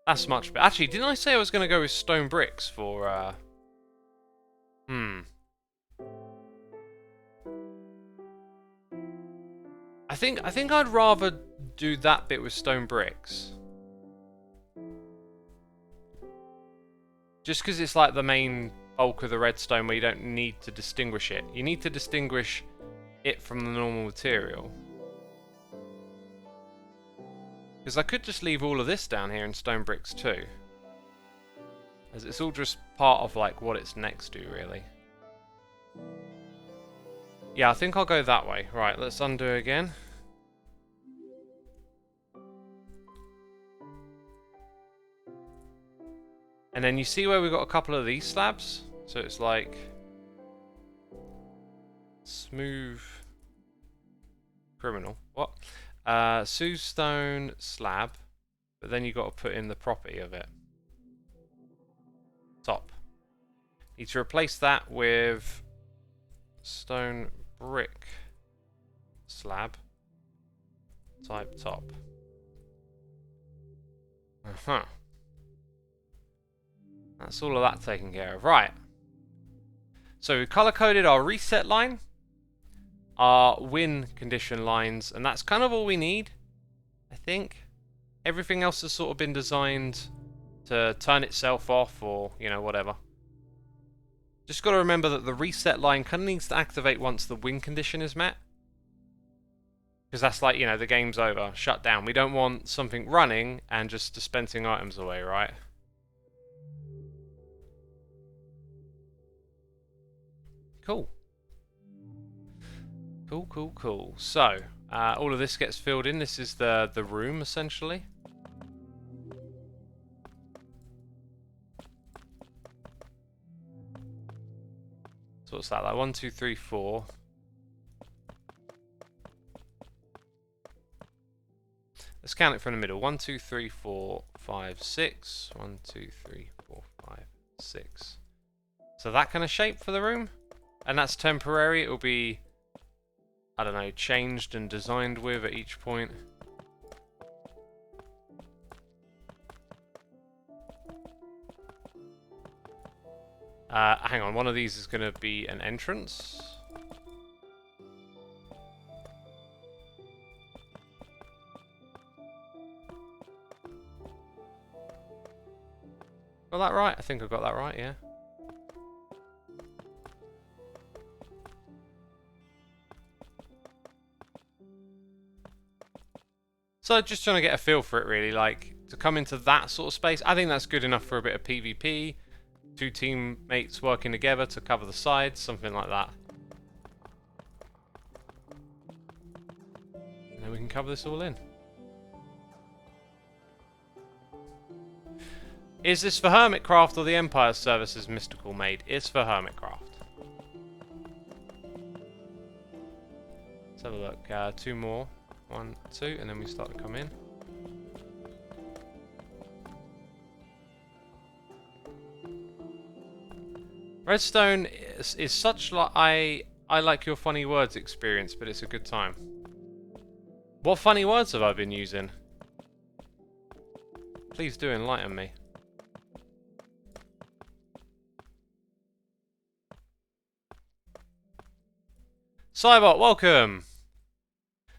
That's much better. Actually, didn't I say I was going to go with stone bricks for I think I'd rather do that bit with stone bricks. Just because it's like the main bulk of the redstone where you don't need to distinguish it. You need to distinguish it from the normal material. Because I could just leave all of this down here in stone bricks too. As it's all just part of like what it's next to, really. Yeah, I think I'll go that way. Right, let's undo again. And then you see where we've got a couple of these slabs? So it's like smooth criminal. What? Sue stone slab, but then you got to put in the property of it. Top. Need to replace that with stone brick slab type top. That's all of that taken care of. Right. So we color coded our reset line, our win condition lines, and that's kind of all we need, I think. Everything else has sort of been designed to turn itself off or, you know, whatever. Just got to remember that the reset line kind of needs to activate once the win condition is met. Because that's like, you know, the game's over, shut down. We don't want something running and just dispensing items away, right? Cool. Cool. So, all of this gets filled in. This is the room, essentially. So what's that, like 1, 2, 3, 4. Let's count it from the middle. 1, 2, 3, 4, 5, 6. 1, 2, 3, 4, 5, 6. So that kind of shape for the room. And that's temporary. It will be, I don't know, changed and designed with at each point. Hang on, one of these is going to be an entrance. Got that right? I think I got that right, yeah. So just trying to get a feel for it, really, like to come into that sort of space. I think that's good enough for a bit of PvP. 2 teammates working together to cover the sides, something like that. And then we can cover this all in. Is this for Hermitcraft or the Empire Services Mystical Maid? It's for Hermitcraft. Let's have a look. 2 more. 1, 2, and then we start to come in. Redstone is such like I like your funny words experience, but it's a good time. What funny words have I been using? Please do enlighten me. Cybot, welcome!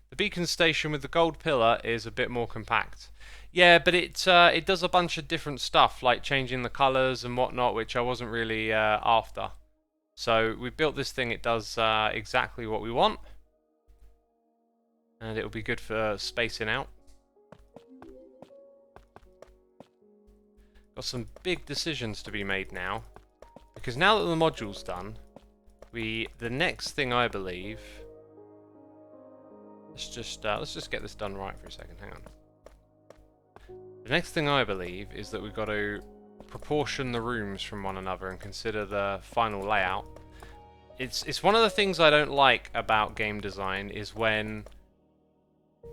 The beacon station with the gold pillar is a bit more compact. Yeah, but it does a bunch of different stuff, like changing the colours and whatnot, which I wasn't really after. So we built this thing, it does exactly what we want. And it'll be good for spacing out. Got some big decisions to be made now. Because now that the module's done, the next thing I believe... Let's just get this done right for a second, hang on. The next thing I believe is that we've got to proportion the rooms from one another and consider the final layout. It's one of the things I don't like about game design is when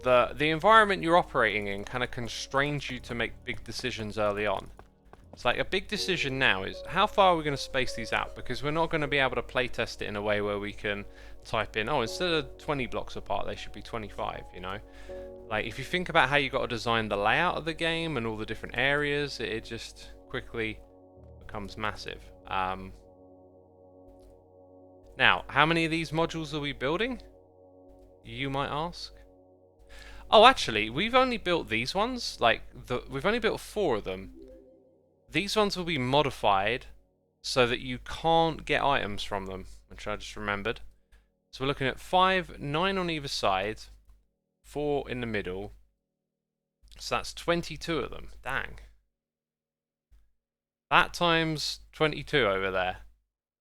the environment you're operating in kind of constrains you to make big decisions early on. It's like a big decision now is how far are we going to space these out, because we're not going to be able to playtest it in a way where we can type in, oh, instead of 20 blocks apart they should be 25, you know. Like, if you think about how you got to design the layout of the game and all the different areas, it just quickly becomes massive. Now, how many of these modules are we building? You might ask. Oh, actually, we've only built these ones. Like, we've only built 4 of them. These ones will be modified so that you can't get items from them, which I just remembered. So we're looking at 5, 9 on either side, 4 in the middle. So that's 22 of them. Dang. That times 22 over there.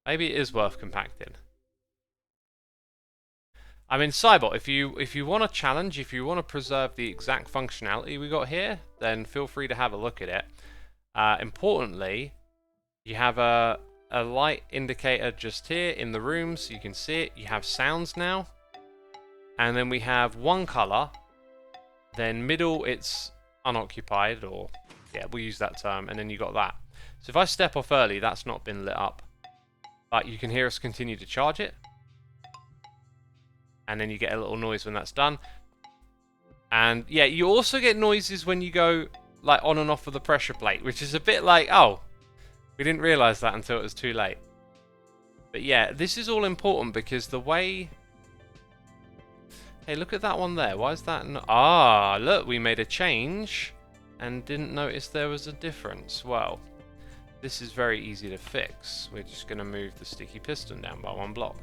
Maybe it is worth compacting. I mean, Cybot, if you want to challenge, if you want to preserve the exact functionality we got here, then feel free to have a look at it. Importantly, you have a light indicator just here in the room, so you can see it. You have sounds now. And then we have one color. Then middle, it's unoccupied, or yeah, we'll use that term. And then you got that. So if I step off early, that's not been lit up. But you can hear us continue to charge it. And then you get a little noise when that's done. And yeah, you also get noises when you go like on and off of the pressure plate, which is a bit like, oh, we didn't realize that until it was too late. But yeah, this is all important because the way... Hey, look at that one there. Why is that not... Ah, look, we made a change and didn't notice there was a difference. Well, this is very easy to fix. We're just going to move the sticky piston down by 1 block.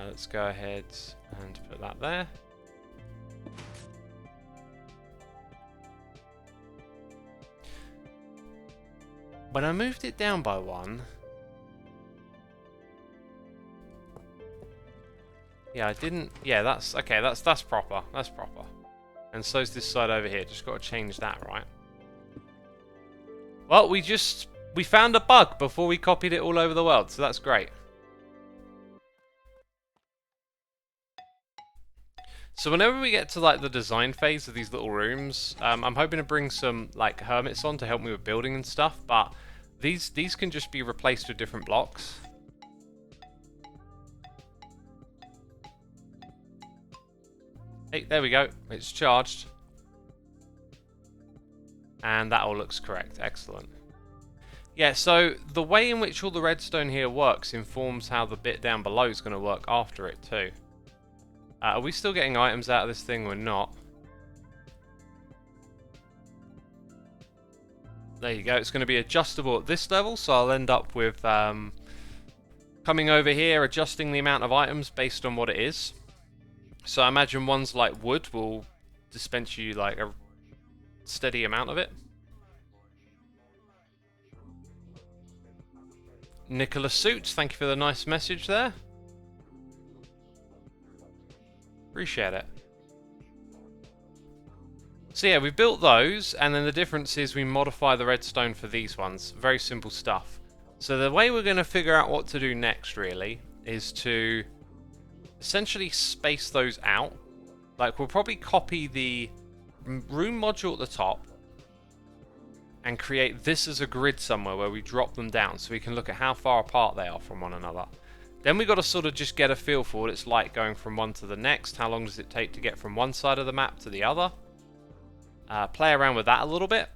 Let's go ahead and put that there. When I moved it down by 1... Yeah, I didn't... Yeah, that's... Okay, that's proper. That's proper. And so's this side over here. Just got to change that, right? Well, we found a bug before we copied it all over the world, so that's great. So whenever we get to like the design phase of these little rooms, I'm hoping to bring some like hermits on to help me with building and stuff, but these can just be replaced with different blocks. Hey, there we go. It's charged. And that all looks correct. Excellent. Yeah, so the way in which all the redstone here works informs how the bit down below is going to work after it too. Are we still getting items out of this thing? We're not. There you go. It's going to be adjustable at this level, so I'll end up with coming over here, adjusting the amount of items based on what it is. So I imagine ones like wood will dispense you like a steady amount of it. Nicholas Suits, thank you for the nice message there. Appreciate it. So yeah, we built those, and then the difference is we modify the redstone for these ones. Very simple stuff. So the way we're going to figure out what to do next, really, is to essentially space those out. Like, we'll probably copy the room module at the top and create this as a grid somewhere where we drop them down so we can look at how far apart they are from one another. Then we got to sort of just get a feel for what it's like going from one to the next. How long does it take to get from one side of the map to the other? Play around with that a little bit.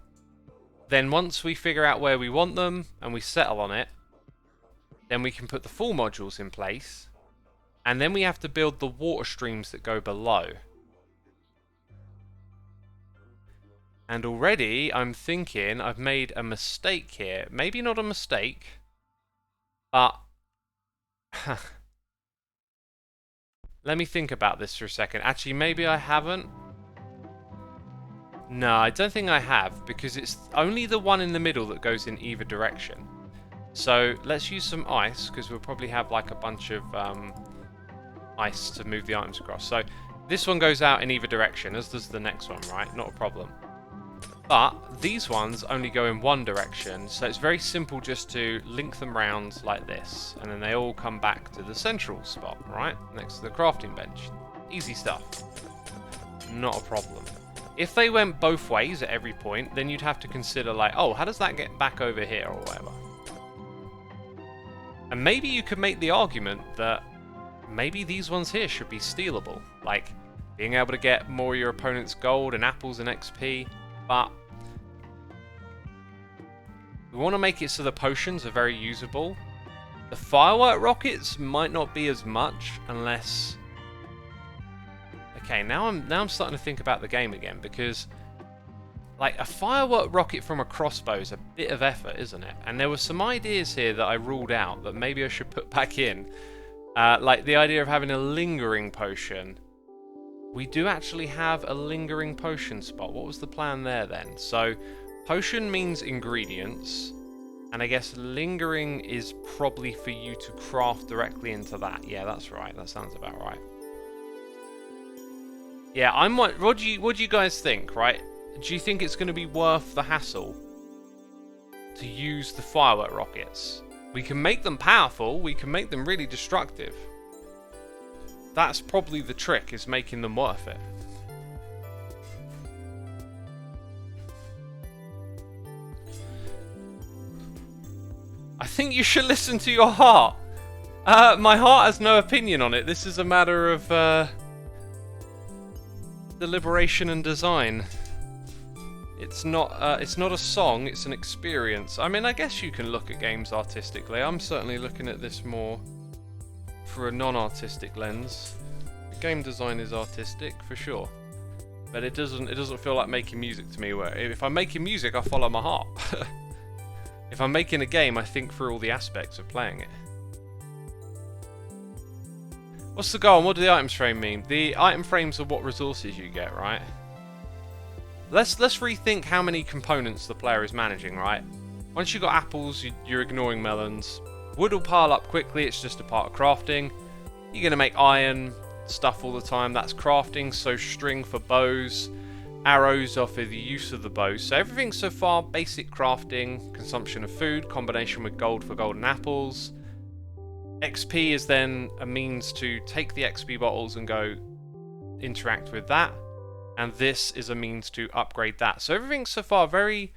Then once we figure out where we want them and we settle on it, then we can put the full modules in place. And then we have to build the water streams that go below. And already I'm thinking I've made a mistake here. Maybe not a mistake, but... Let me think about this for a second. Actually, maybe I haven't. No, I don't think I have, because it's only the one in the middle that goes in either direction. So let's use some ice, because we'll probably have like a bunch of ice to move the items across. So this one goes out in either direction, as does the next one, right? Not a problem. But these ones only go in one direction, so it's very simple just to link them round like this, and then they all come back to the central spot, right? Next to the crafting bench. Easy stuff. Not a problem. If they went both ways at every point, then you'd have to consider like, oh, how does that get back over here or whatever? And maybe you could make the argument that maybe these ones here should be stealable, like being able to get more of your opponent's gold and apples and XP. But we want to make it so the potions are very usable. The firework rockets might not be as much unless... Okay, now I'm starting to think about the game again, because like, a firework rocket from a crossbow is a bit of effort, isn't it? And there were some ideas here that I ruled out that maybe I should put back in. Like the idea of having a lingering potion. We do actually have a lingering potion spot. What was the plan there then? So, potion means ingredients. And I guess lingering is probably for you to craft directly into that. Yeah, that's right. That sounds about right. Yeah, what do you guys think, right? Do you think it's going to be worth the hassle to use the firework rockets? We can make them powerful, we can make them really destructive. That's probably the trick, is making them worth it. I think you should listen to your heart. My heart has no opinion on it. This is a matter of deliberation and design. It's not a song, it's an experience. I mean, I guess you can look at games artistically. I'm certainly looking at this more for a non-artistic lens. Game design is artistic, for sure. But it doesn't feel like making music to me, where if I'm making music, I follow my heart. If I'm making a game, I think through all the aspects of playing it. What's the goal and what do the items frame mean? The item frames are what resources you get, right? Let's rethink how many components the player is managing, right? Once you've got apples, you're ignoring melons. Wood will pile up quickly, it's just a part of crafting. You're going to make iron stuff all the time, that's crafting. So string for bows, arrows are for the use of the bows. So everything so far, basic crafting, consumption of food, combination with gold for golden apples. XP is then a means to take the XP bottles and go interact with that. And this is a means to upgrade that. So everything so far very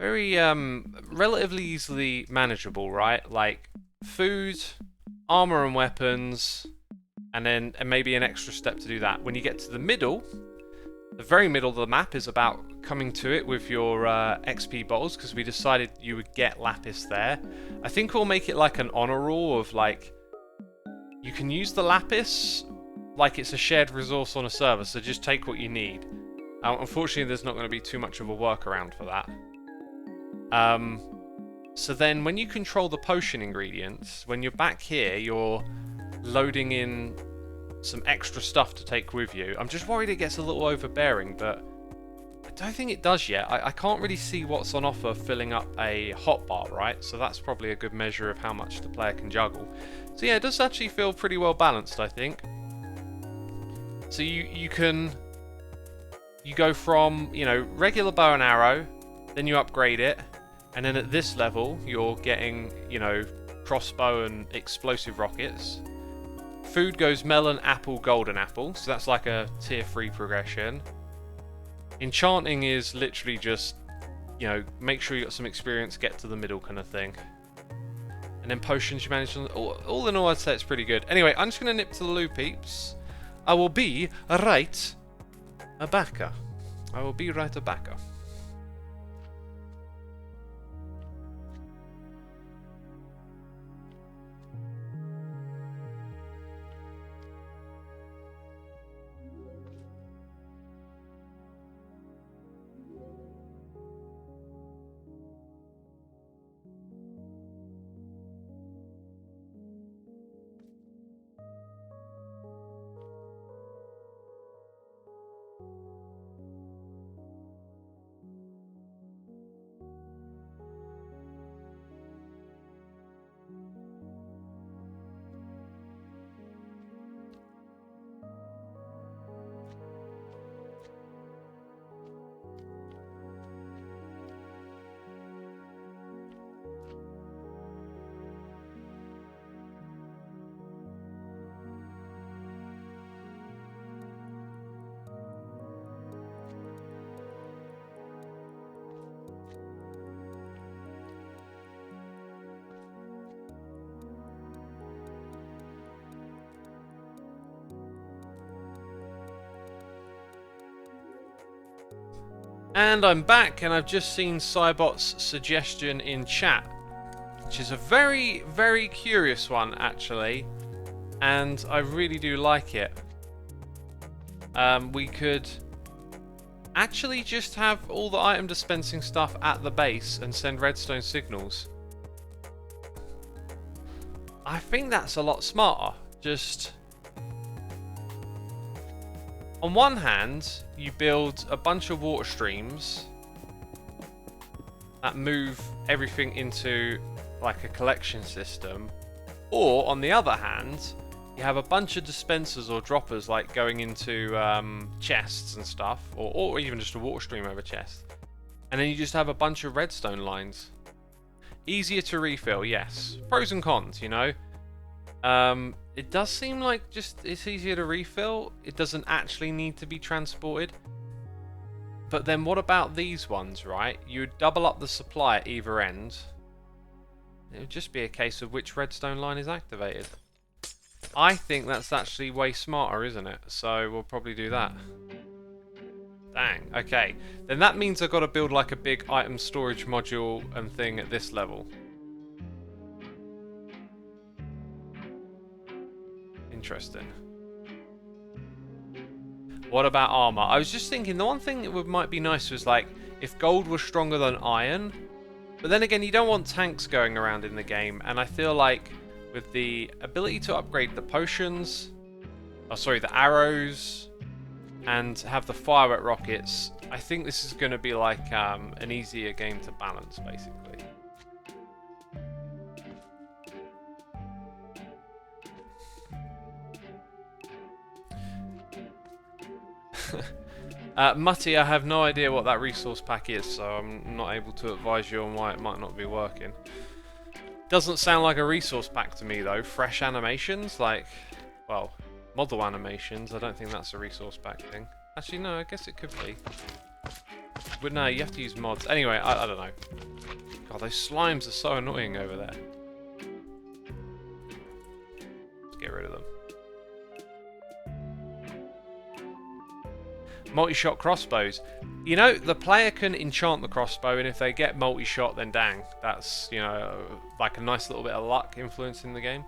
relatively easily manageable, right? Like food, armor and weapons, and then maybe an extra step to do that. When you get to the middle, the very middle of the map is about coming to it with your XP bottles, because we decided you would get lapis there. I think we'll make it like an honor rule of like, you can use the lapis like it's a shared resource on a server, so just take what you need. Unfortunately, there's not going to be too much of a workaround for that. So then when you control the potion ingredients, when you're back here, you're loading in some extra stuff to take with you. I'm just worried it gets a little overbearing, but I don't think it does yet. I can't really see what's on offer filling up a hotbar, right? So that's probably a good measure of how much the player can juggle. So yeah, it does actually feel pretty well balanced, I think. So you go from, you know, regular bow and arrow, then you upgrade it, and then at this level you're getting, you know, crossbow and explosive rockets. Food goes melon, apple, golden apple, so that's like a tier 3 progression. Enchanting is literally just, you know, make sure you got some experience, get to the middle kind of thing. And then potions you manage to, all in all I'd say it's pretty good. Anyway, I'm just going to nip to the loo, peeps. I will be right back. I will be right back. And I'm back, and I've just seen Cybot's suggestion in chat, which is a very, very curious one, actually, and I really do like it. We could actually just have all the item dispensing stuff at the base and send redstone signals. I think that's a lot smarter. Just on one hand, you build a bunch of water streams that move everything into like a collection system, or on the other hand, you have a bunch of dispensers or droppers like going into chests and stuff, or even just a water stream over chest, and then you just have a bunch of redstone lines. Easier to refill, yes. Pros and cons, you know. It does seem like just it's easier to refill. It doesn't actually need to be transported. But then what about these ones, right? You would double up the supply at either end. It would just be a case of which redstone line is activated. I think that's actually way smarter, isn't it? So we'll probably do that. Dang, okay. Then that means I've got to build like a big item storage module and thing at this level. Interesting. What about armor? I was just thinking the one thing that might be nice was like if gold was stronger than iron. But then again, you don't want tanks going around in the game, and I feel like with the ability to upgrade the potions, the arrows, and have the fire at rockets, I think this is going to be like an easier game to balance, basically. Mutty, I have no idea what that resource pack is, so I'm not able to advise you on why it might not be working. Doesn't sound like a resource pack to me though. Fresh animations, like, well, model animations, I don't think that's a resource pack thing. Actually, no, I guess it could be. But no, you have to use mods. Anyway, I don't know. God, those slimes are so annoying over there. Let's get rid of them. Multi-shot crossbows. You know, the player can enchant the crossbow, and if they get multi-shot, then dang, that's, you know, like a nice little bit of luck influencing the game.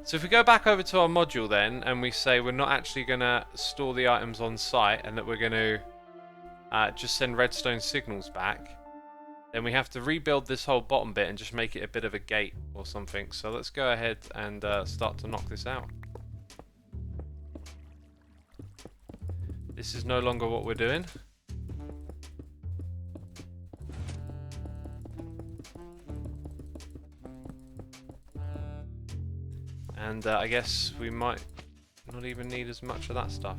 So if we go back over to our module then, and we say we're not actually going to store the items on site, and that we're going to just send redstone signals back, then we have to rebuild this whole bottom bit and just make it a bit of a gate or something. So let's go ahead and start to knock this out. This is no longer what we're doing. And I guess we might not even need as much of that stuff.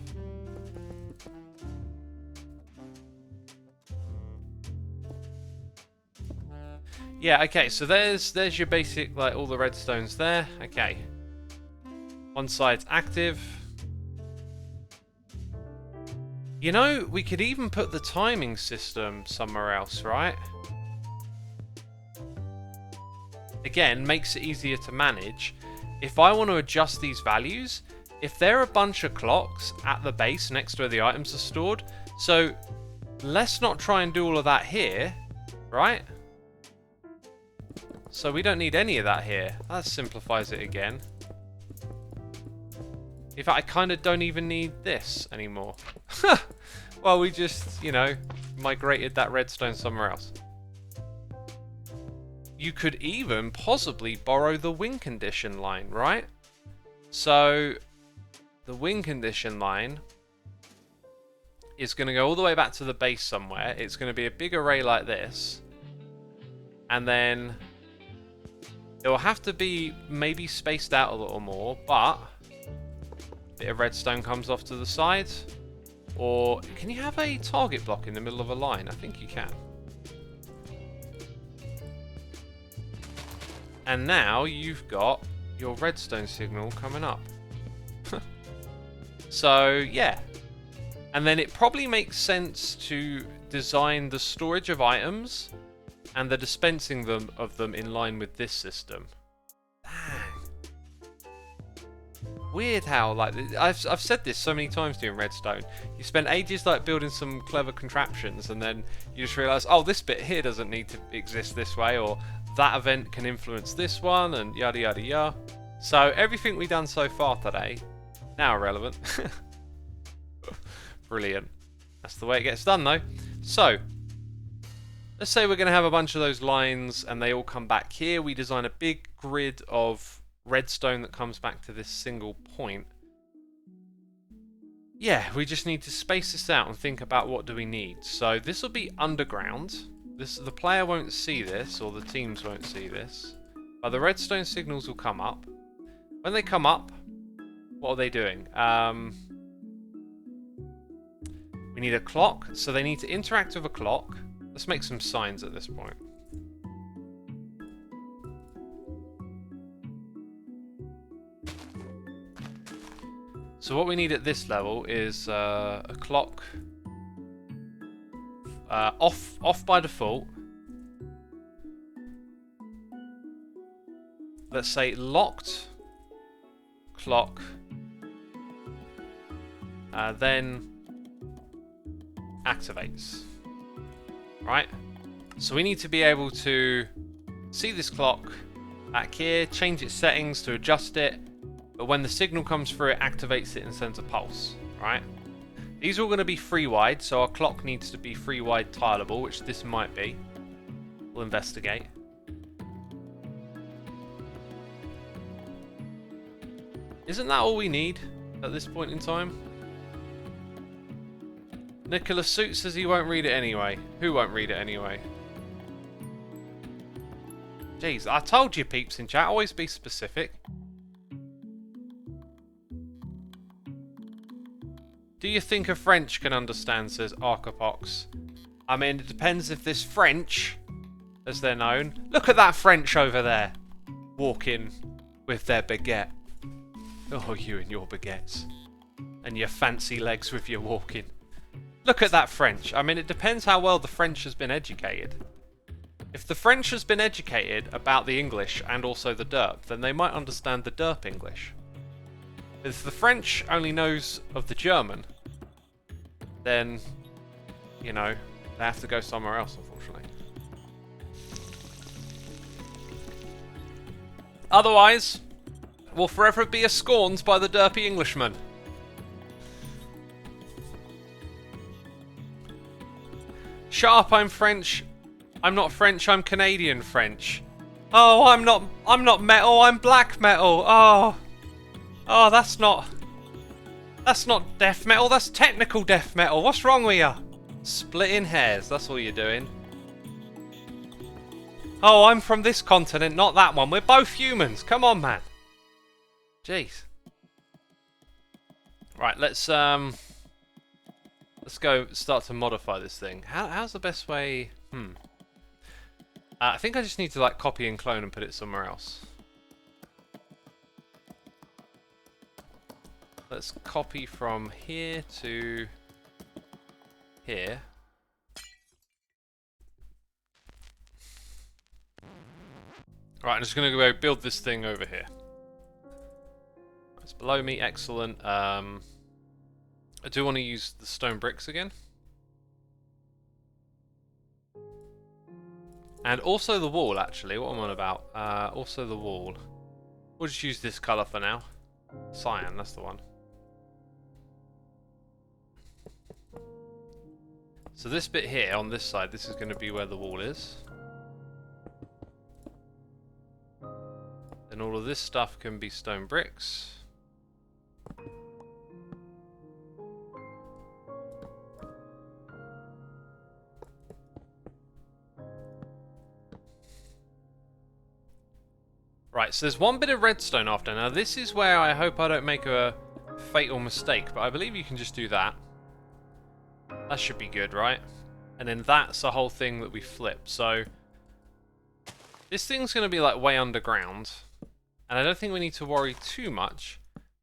Yeah, okay, so there's your basic, like, all the redstones there. Okay. One side's active. You know, we could even put the timing system somewhere else, right? Again, makes it easier to manage. If I want to adjust these values, if there are a bunch of clocks at the base next to where the items are stored, so let's not try and do all of that here, right? So we don't need any of that here. That simplifies it again. In fact, I kind of don't even need this anymore. Well, we just, you know, migrated that redstone somewhere else. You could even possibly borrow the win condition line, right? So, the win condition line is going to go all the way back to the base somewhere. It's going to be a big array like this. And then it will have to be maybe spaced out a little more, but a bit of redstone comes off to the side. Or can you have a target block in the middle of a line? I think you can. And now you've got your redstone signal coming up. So yeah. And then it probably makes sense to design the storage of items and the dispensing of them in line with this system. Weird how, like, I've said this so many times doing Redstone. You spend ages like building some clever contraptions, and then you just realise, oh, this bit here doesn't need to exist this way, or that event can influence this one, and yada yada yada. So everything we've done so far today, now irrelevant. Brilliant. That's the way it gets done, though. So, let's say we're going to have a bunch of those lines and they all come back here. We design a big grid of redstone that comes back to this single point. Yeah, we just need to space this out and think about what do we need. So this will be underground. The player won't see this, or the teams won't see this. But the redstone signals will come up. When they come up, what are they doing? We need a clock, so they need to interact with a clock. Let's make some signs at this point. So what we need at this level is a clock off by default. Let's say locked clock, then activates. Right? So we need to be able to see this clock back here, change its settings to adjust it, but when the signal comes through, it activates it and sends a pulse. Right? These are all going to be free-wide, so our clock needs to be free-wide tileable, which this might be. We'll investigate. Isn't that all we need at this point in time? Nicholas Suit says he won't read it anyway. Who won't read it anyway? Jeez, I told you, peeps in chat, always be specific. Do you think a French can understand, says Arcapox? I mean, it depends if this French, as they're known. Look at that French over there, walking with their baguette. Oh, you and your baguettes. And your fancy legs with your walking. Look at that French. I mean, it depends how well the French has been educated. If the French has been educated about the English and also the derp, then they might understand the derp English. If the French only knows of the German, then, you know, they have to go somewhere else, unfortunately. Otherwise, we'll forever be scorned by the derpy Englishman. Shut up, I'm French. I'm not French, I'm Canadian French. Oh, I'm not metal, I'm black metal. Oh, that's not death metal, that's technical death metal. What's wrong with you? Splitting hairs, that's all you're doing. Oh, I'm from this continent, not that one. We're both humans. Come on, man. Jeez. Right, let's go start to modify this thing. How's the best way? I think I just need to like copy and clone and put it somewhere else. Let's copy from here to here. Right, I'm just going to go build this thing over here. It's below me, excellent. I do want to use the stone bricks again. And also the wall, actually. What am I on about? Also the wall. We'll just use this colour for now. Cyan, that's the one. So this bit here, on this side, this is going to be where the wall is. Then all of this stuff can be stone bricks. Right, so there's one bit of redstone after. Now this is where I hope I don't make a fatal mistake, but I believe you can just do that. That should be good, right? And then that's the whole thing that we flip. So this thing's going to be like way underground. And I don't think we need to worry too much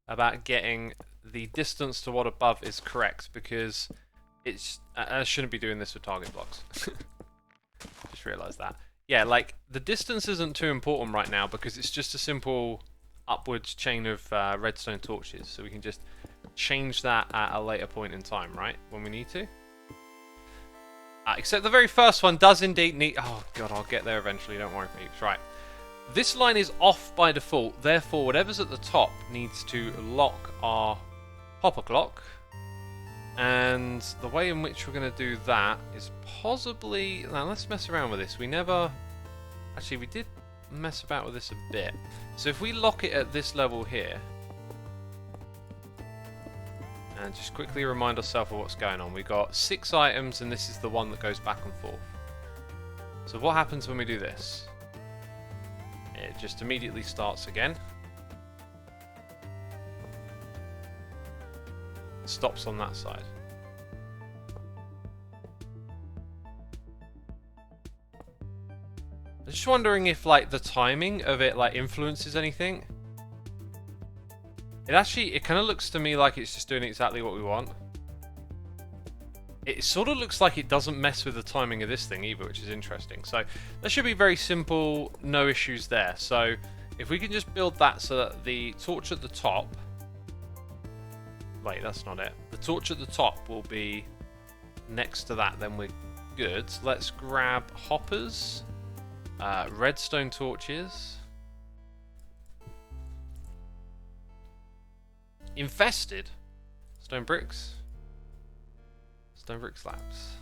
about getting the distance to what above is correct, because it's I shouldn't be doing this with target blocks. Just realised that. Yeah, like, the distance isn't too important right now because it's just a simple upwards chain of redstone torches. So we can just change that at a later point in time, right? When we need to. Except the very first one does indeed need... Oh, God, I'll get there eventually. Don't worry, peeps. Right. This line is off by default. Therefore, whatever's at the top needs to lock our hopper clock. And the way in which we're going to do that is possibly... Now, let's mess around with this. We never... Actually, we did mess about with this a bit. So if we lock it at this level here... And just quickly remind ourselves of what's going on. We've got 6 items, and this is the one that goes back and forth. So what happens when we do this? It just immediately starts again. Stops on that side. I'm just wondering if like the timing of it like influences anything. It kind of looks to me like it's just doing exactly what we want. It sort of looks like it doesn't mess with the timing of this thing either, which is interesting. So that should be very simple, no issues there. So if we can just build that so that the torch at the top... Wait, that's not it. The torch at the top will be next to that, then we're good. Let's grab hoppers, redstone torches, infested, stone bricks slabs.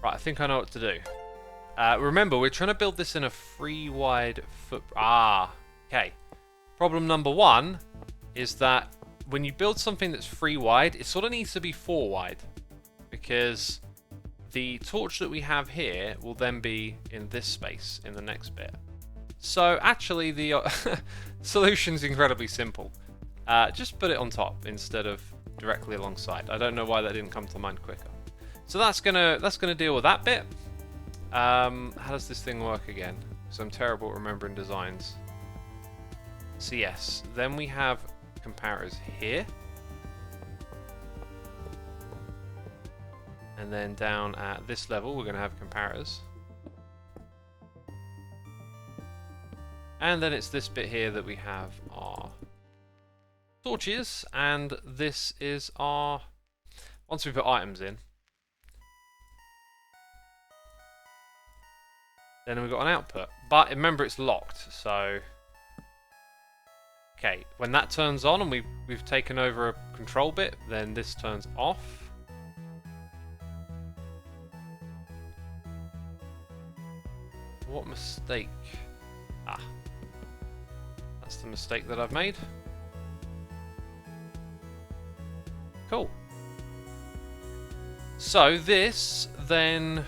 Right, I think I know what to do. Remember, we're trying to build this in a free wide foot... okay. Problem number 1 is that when you build something that's 3 wide, it sort of needs to be 4 wide. Because the torch that we have here will then be in this space in the next bit. So actually the solution's incredibly simple. Just put it on top instead of directly alongside. I don't know why that didn't come to mind quicker. So that's gonna deal with that bit. How does this thing work again? Because I'm terrible at remembering designs. So yes, then we have comparators here, and then down at this level we're going to have comparators, and then it's this bit here that we have our torches, and this is our, once we put items in, then we've got an output, but remember it's locked, so okay, when that turns on and we've taken over a control bit, then this turns off. What mistake? That's the mistake that I've made. Cool. So this then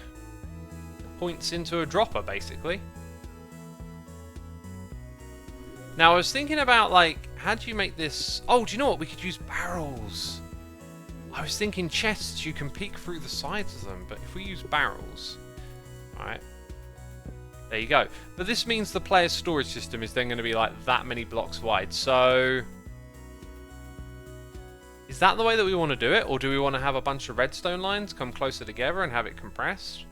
points into a dropper, basically. Now, I was thinking about, like, how do you make this... Oh, do you know what? We could use barrels. I was thinking chests, you can peek through the sides of them, but if we use barrels... Alright. There you go. But this means the player's storage system is then going to be, like, that many blocks wide. So... Is that the way that we want to do it? Or do we want to have a bunch of redstone lines come closer together and have it compressed?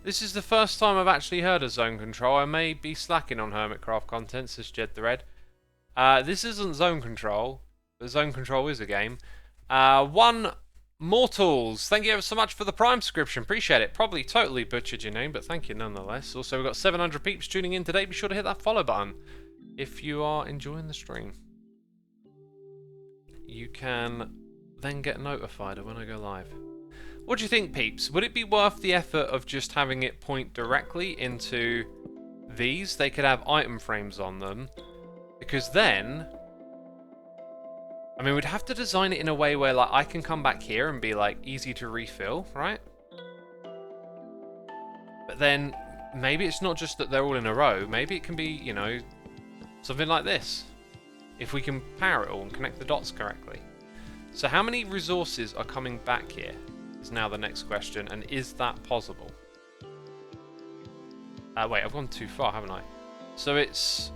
This is the first time I've actually heard of zone control. I may be slacking on Hermitcraft content, says Jed the Red. This isn't zone control, but zone control is a game. One Mortals, thank you ever so much for the Prime subscription. Appreciate it. Probably totally butchered your name, but thank you nonetheless. Also, we've got 700 peeps tuning in today. Be sure to hit that follow button if you are enjoying the stream. You can then get notified of when I go live. What do you think, peeps? Would it be worth the effort of just having it point directly into these? They could have item frames on them. Because then... I mean, we'd have to design it in a way where, like, I can come back here and be, like, easy to refill, right? But then, maybe it's not just that they're all in a row. Maybe it can be, you know, something like this. If we can power it all and connect the dots correctly. So how many resources are coming back here? Is now the next question, and is that possible? Wait, I've gone too far, haven't I? So it's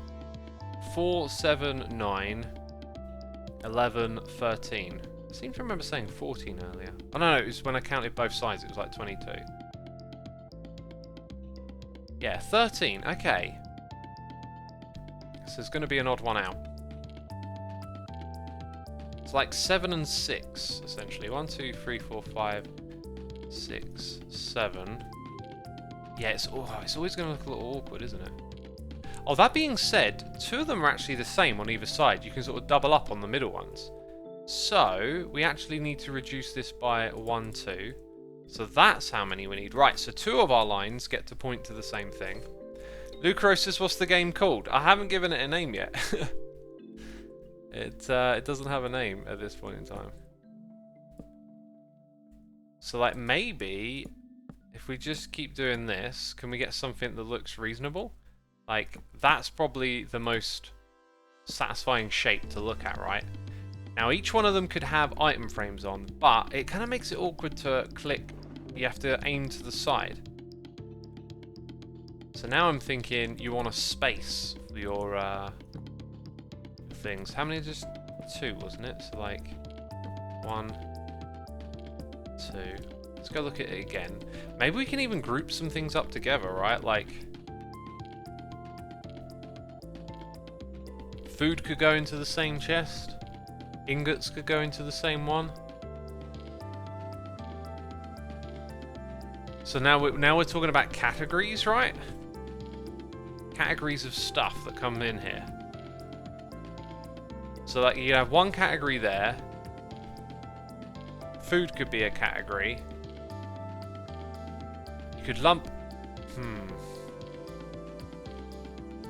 4, 7, 9, 11, 13. I seem to remember saying 14 earlier. Oh no, it was when I counted both sides, it was like 22. Yeah, 13, okay. So there's going to be an odd one out. It's like 7 and 6, essentially. 1, 2, 3, 4, 5, 6, 7. Yeah, it's always going to look a little awkward, isn't it? Oh, that being said, 2 of them are actually the same on either side. You can sort of double up on the middle ones. So, we actually need to reduce this by 1, 2. So that's how many we need. Right, so 2 of our lines get to point to the same thing. Lucro says, what's the game called? I haven't given it a name yet. It doesn't have a name at this point in time. So, like, maybe if we just keep doing this, can we get something that looks reasonable? Like, that's probably the most satisfying shape to look at, right? Now, each one of them could have item frames on, but it kind of makes it awkward to click. You have to aim to the side. So now I'm thinking you want a space for your things. How many? Just 2, wasn't it? So, like, 1, 2. Let's go look at it again. Maybe we can even group some things up together, right? Like, food could go into the same chest. Ingots could go into the same one. So now we're talking about categories, right? Categories of stuff that come in here. So, like, you have one category there. Food could be a category. You could lump...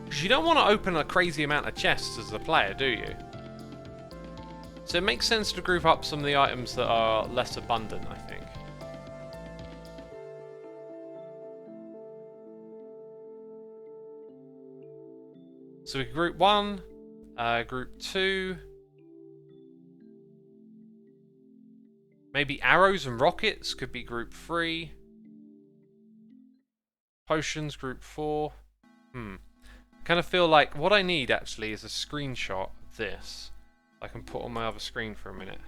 Because you don't want to open a crazy amount of chests as a player, do you? So it makes sense to group up some of the items that are less abundant, I think. So we group 1, group 2. Maybe arrows and rockets could be group 3. Potions, group 4. I kind of feel like what I need actually is a screenshot of this. I can put on my other screen for a minute.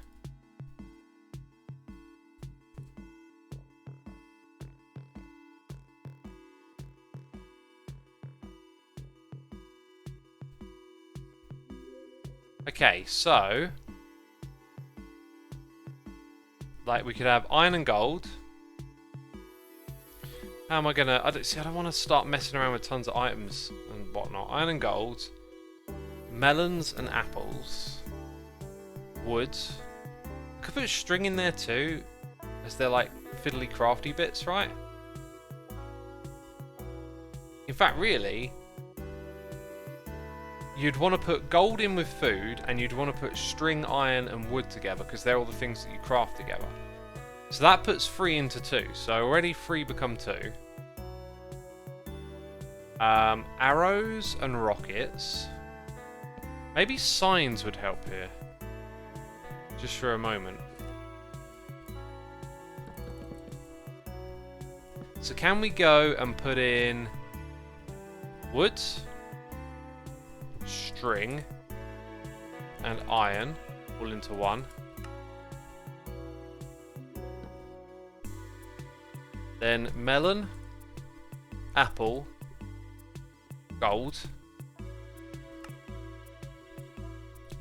Okay, so like we could have iron and gold. How am I gonna? I don't want to start messing around with tons of items and whatnot. Iron and gold, melons and apples, wood. I could put string in there too, as they're like fiddly crafty bits, right? In fact, really, you'd want to put gold in with food, and you'd want to put string, iron, and wood together because they're all the things that you craft together. So that puts 3 into 2. So already 3 become 2. Arrows and rockets. Maybe signs would help here. Just for a moment. So can we go and put in wood, string, and iron all into 1? Then melon, apple, gold.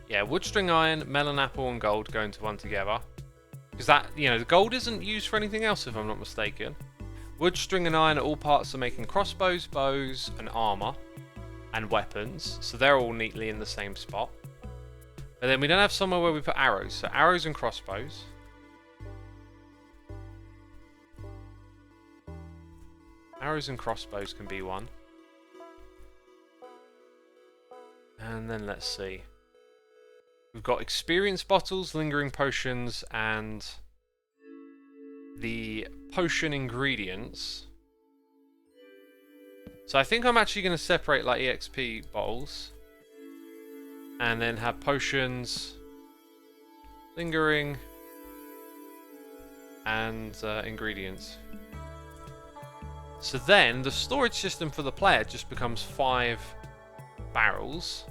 Yeah, wood, string, iron, melon, apple, and gold go into 1 together. Because that, you know, the gold isn't used for anything else if I'm not mistaken. Wood, string, and iron are all parts of making crossbows, bows, and armor, and weapons. So they're all neatly in the same spot. But then we don't have somewhere where we put arrows. So arrows and crossbows. Arrows and crossbows can be 1. And then let's see. We've got experience bottles, lingering potions, and the potion ingredients. So I think I'm actually going to separate like EXP bottles. And then have potions, lingering, and ingredients. So then the storage system for the player just becomes 5 barrels.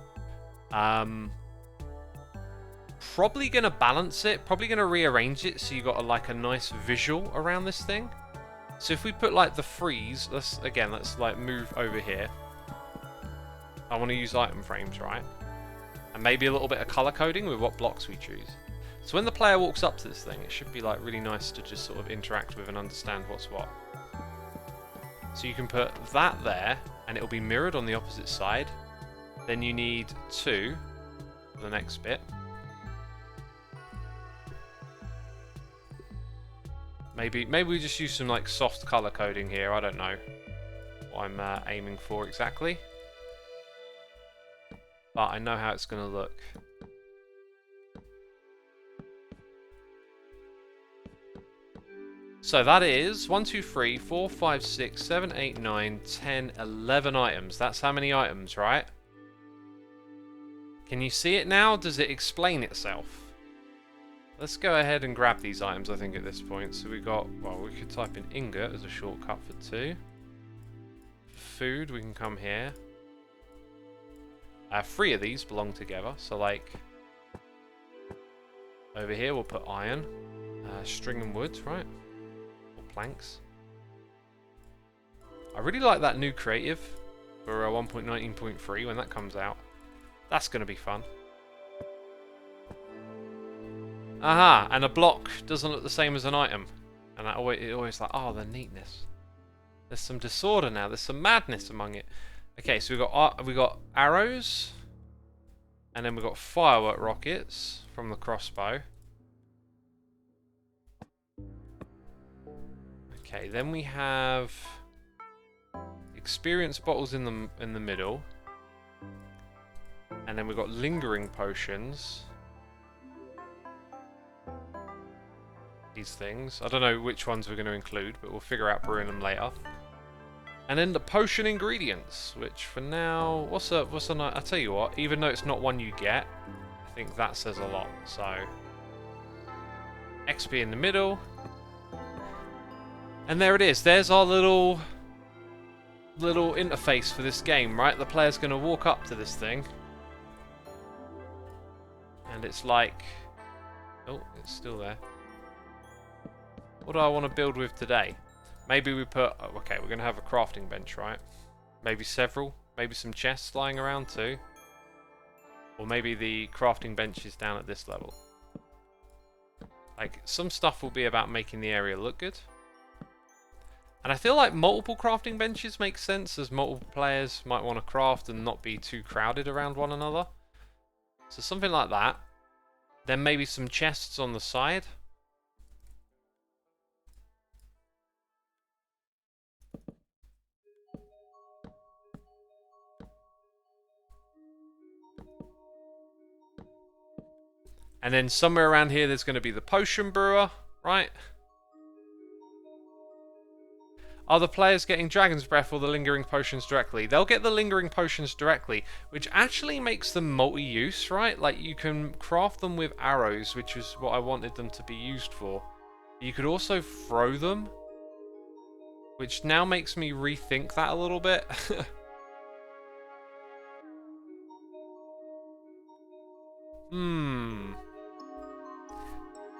Probably going to balance it. Probably going to rearrange it so you got like a nice visual around this thing. So if we put like the freeze, let's like move over here. I want to use item frames, right? And maybe a little bit of color coding with what blocks we choose. So when the player walks up to this thing, it should be like really nice to just sort of interact with and understand what's what. So you can put that there, and it'll be mirrored on the opposite side. Then you need 2 for the next bit. Maybe we just use some like soft color coding here. I don't know what I'm aiming for exactly, but I know how it's going to look. So that is 1, 2, 3, 4, 5, 6, 7, 8, 9, 10, 11 items. That's how many items, right? Can you see it now? Does it explain itself? Let's go ahead and grab these items, I think, at this point. So we got, well, we could type in ingot as a shortcut for 2. Food, we can come here. 3 of these belong together. So, like, over here we'll put iron. String and wood, right? Planks. I really like that new creative for 1.19.3 when that comes out. That's going to be fun. Aha! And a block doesn't look the same as an item. And it always like, oh, the neatness. There's some disorder now. There's some madness among it. Okay, so we got arrows. And then we've got firework rockets from the crossbow. Okay, then we have experience bottles in the middle, and then we've got lingering potions. These things. I don't know which ones we're going to include, but we'll figure out brewing them later. And then the potion ingredients, which for now, what's a nice? I'll tell you what. Even though it's not one you get, I think that says a lot. So XP in the middle. And there it is. There's our little interface for this game, right? The player's going to walk up to this thing. And it's like... Oh, it's still there. What do I want to build with today? Maybe we put... Oh, okay, we're going to have a crafting bench, right? Maybe several. Maybe some chests lying around too. Or maybe the crafting bench is down at this level. Like, some stuff will be about making the area look good. And I feel like multiple crafting benches make sense, as multiple players might want to craft and not be too crowded around one another. So something like that. Then maybe some chests on the side. And then somewhere around here there's going to be the potion brewer, right? Are the players getting Dragon's Breath or the Lingering Potions directly? They'll get the Lingering Potions directly, which actually makes them multi-use, right? Like, you can craft them with arrows, which is what I wanted them to be used for. You could also throw them, which now makes me rethink that a little bit.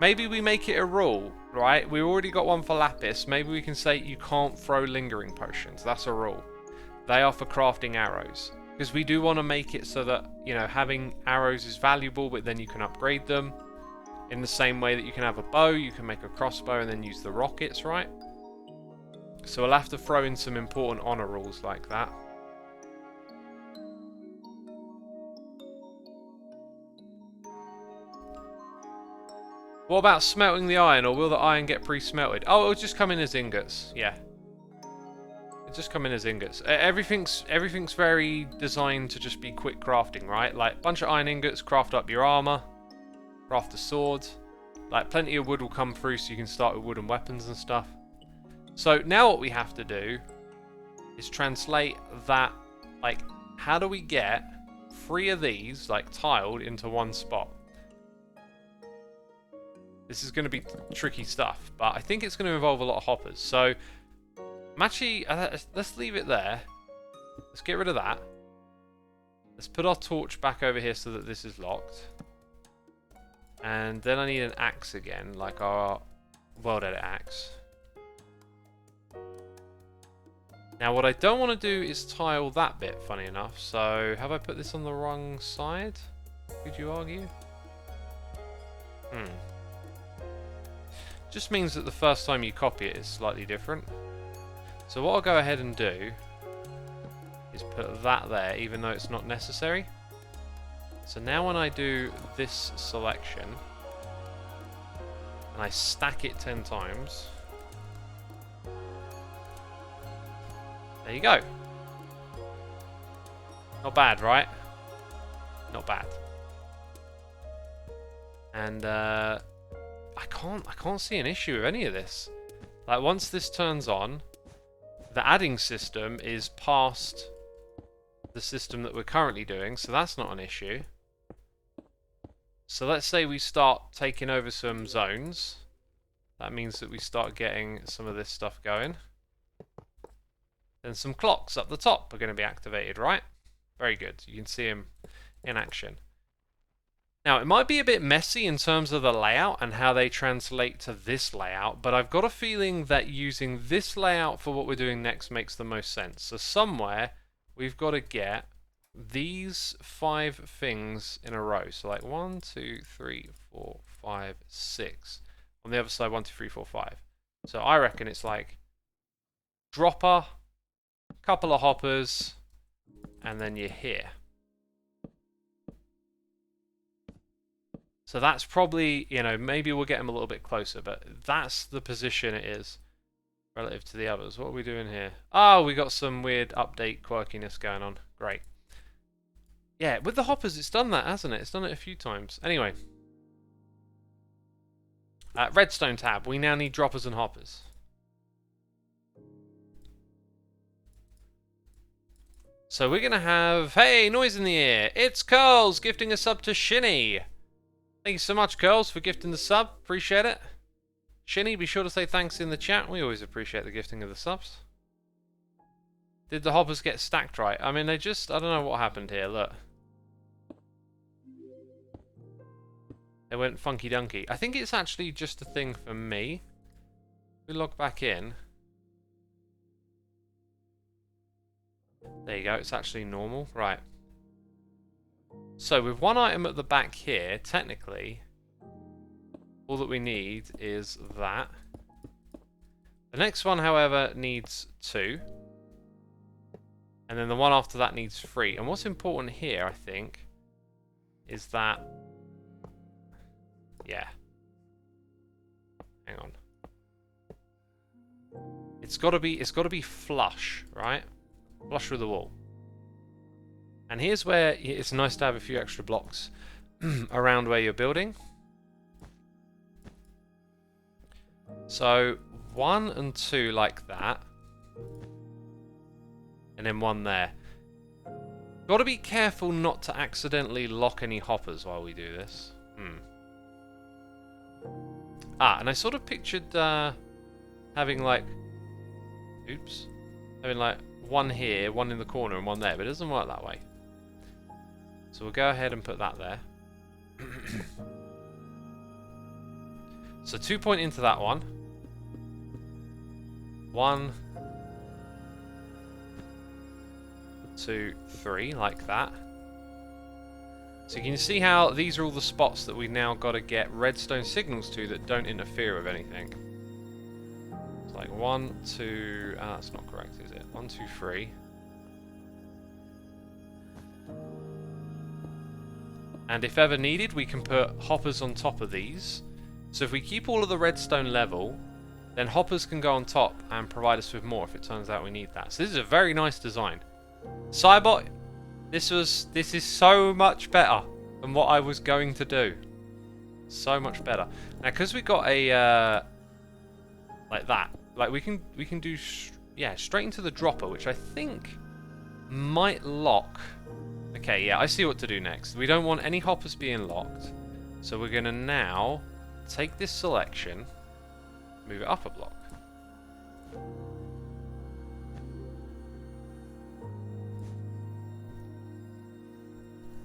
Maybe we make it a rule, right? We already got one for Lapis. Maybe we can say you can't throw Lingering Potions. That's a rule. They are for crafting arrows. Because we do want to make it so that, you know, having arrows is valuable, but then you can upgrade them. In the same way that you can have a bow, you can make a crossbow and then use the rockets, right? So we'll have to throw in some important honor rules like that. What about smelting the iron, or will the iron get pre-smelted? Oh, it'll just come in as ingots. Yeah, it'll just come in as ingots. Everything's very designed to just be quick crafting, right? Like, bunch of iron ingots, craft up your armor, craft a sword. Like, plenty of wood will come through, so you can start with wooden weapons and stuff. So now what we have to do is translate that. Like, how do we get 3 of these, like, tiled into one spot? This is going to be tricky stuff, but I think it's going to involve a lot of hoppers. So, actually, let's leave it there. Let's get rid of that. Let's put our torch back over here so that this is locked. And then I need an axe again, like our world edit axe. Now, what I don't want to do is tile that bit, funny enough. So, have I put this on the wrong side? Could you argue? Just means that the first time you copy it is slightly different. So what I'll go ahead and do is put that there, even though it's not necessary. So now when I do this selection, and I stack it 10 times, there you go. Not bad, right? Not bad. And I can't see an issue with any of this. Like, once this turns on, the adding system is past the system that we're currently doing, so that's not an issue. So let's say we start taking over some zones. That means that we start getting some of this stuff going. Then some clocks up the top are going to be activated, right? Very good. You can see them in action. Now, it might be a bit messy in terms of the layout and how they translate to this layout, but I've got a feeling that using this layout for what we're doing next makes the most sense. So somewhere, we've got to get these 5 things in a row. So like 1, 2, 3, 4, 5, 6. On the other side, 1, 2, 3, 4, 5. So I reckon it's like dropper, couple of hoppers, and then you're here. So that's probably, you know, maybe we'll get them a little bit closer, but that's the position it is relative to the others. What are we doing here? Oh, we got some weird update quirkiness going on. Great. Yeah, with the hoppers, it's done that, hasn't it? It's done it a few times. Anyway. Redstone tab. We now need droppers and hoppers. So we're going to have, hey, noise in the ear. It's Curls gifting a sub to Shinny. Thank you so much, Curls, for gifting the sub. Appreciate it. Shinny, be sure to say thanks in the chat. We always appreciate the gifting of the subs. Did the hoppers get stacked right? I mean, they just, I don't know what happened here. Look. They went funky dunky. I think it's actually just a thing for me. We log back in. There you go. It's actually normal. Right. So with one item at the back here, technically, all that we need is that. The next one, however, needs 2. And then the one after that needs 3. And what's important here, I think, is that... Yeah. Hang on. It's got to be flush, right? Flush with the wall. And here's where it's nice to have a few extra blocks around where you're building. So 1 and 2 like that. And then 1 there. Got to be careful not to accidentally lock any hoppers while we do this. And I sort of pictured having like... Oops. Having like 1 here, 1 in the corner, and 1 there. But it doesn't work that way. So we'll go ahead and put that there. So 2 point into that one. 1, 2, 3, like that. So you can see how these are all the spots that we've now got to get redstone signals to that don't interfere with anything. It's like 1, 2, that's not correct, is it? 1, 2, 3. And if ever needed, we can put hoppers on top of these. So if we keep all of the redstone level, then hoppers can go on top and provide us with more if it turns out we need that. So this is a very nice design. Cybot, this is so much better than what I was going to do. So much better. Now, because we got a like that, like we can do straight into the dropper, which I think might lock. Okay, yeah, I see what to do next. We don't want any hoppers being locked, so we're gonna now take this selection, move it up a block.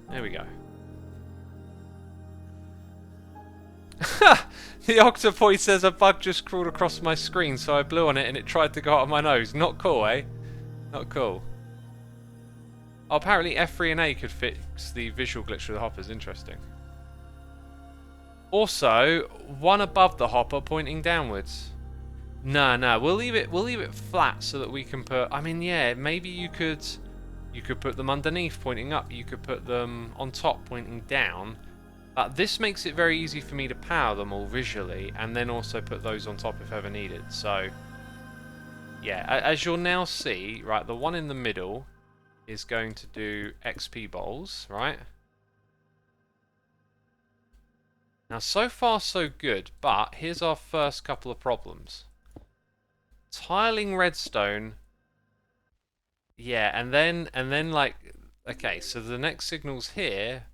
There we go. The Octopoid says a bug just crawled across my screen, so I blew on it and it tried to go out of my nose. Not cool, eh? Not cool. Oh, apparently F3 and A could fix the visual glitch with the hoppers. Interesting. Also, one above the hopper pointing downwards. No, we'll leave it flat so that we can put... I mean, yeah, maybe you could You could put them underneath, pointing up. You could put them on top, pointing down. But this makes it very easy for me to power them all visually, and then also put those on top if ever needed. So, yeah, as you'll now see, right, the one in the middle is going to do XP bowls, right? Now, so far so good, but here's our first couple of problems. Tiling redstone, yeah, and then like, okay, so the next signal's here,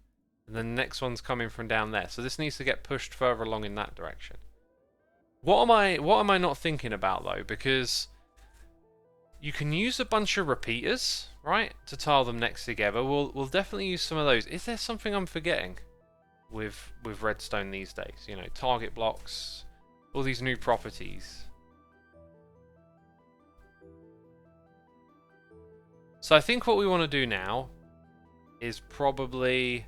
and then the next one's coming from down there. So this needs to get pushed further along in that direction. What am I not thinking about though? Because you can use a bunch of repeaters, right, to tile them next together. We'll definitely use some of those. Is there something I'm forgetting with redstone these days? You know, target blocks, all these new properties. So I think what we want to do now is probably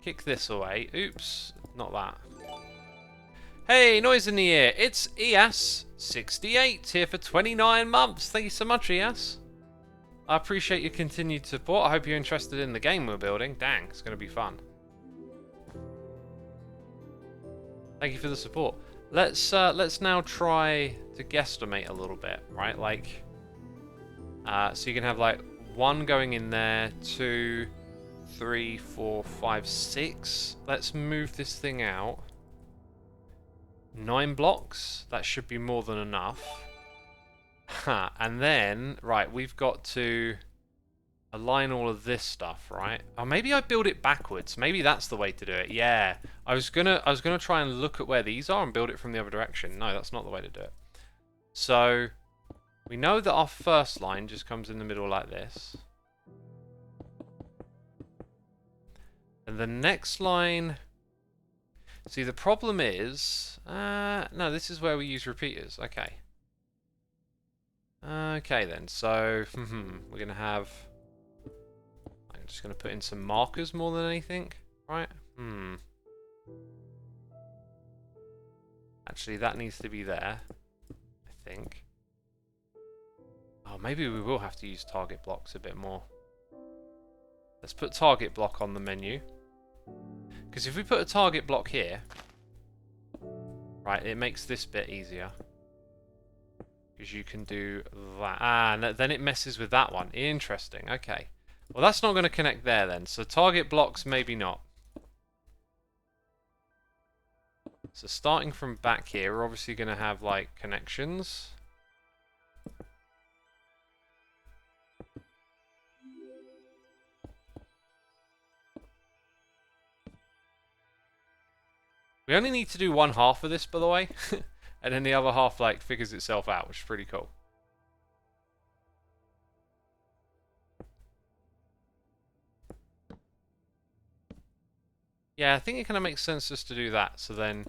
kick this away. Oops, not that. Hey, noise in the ear. It's ES68 here for 29 months. Thank you so much, ES. I appreciate your continued support. I hope you're interested in the game we're building. Dang, it's going to be fun. Thank you for the support. Let's now try to guesstimate a little bit, right? Like, so you can have like 1 going in there, 2, 3, 4, 5, 6. Let's move this thing out. 9 blocks. That should be more than enough. And then, right, we've got to align all of this stuff, right? Or maybe I build it backwards. Maybe that's the way to do it. Yeah. I was gonna try and look at where these are and build it from the other direction. No, that's not the way to do it. So we know that our first line just comes in the middle like this. And the next line... See, the problem is... no, this is where we use repeaters. Okay. Okay, then. So, we're going to have... I'm just going to put in some markers more than anything. Right? Actually, that needs to be there. I think. Oh, maybe we will have to use target blocks a bit more. Let's put target block on the menu. Because if we put a target block here, right, it makes this bit easier. Because you can do that. And then it messes with that one. Interesting, okay. Well, that's not going to connect there then. So target blocks, maybe not. So starting from back here, we're obviously going to have, like, connections. We only need to do 1/2 of this, by the way. And then the other half, like, figures itself out, which is pretty cool. Yeah, I think it kind of makes sense just to do that, so then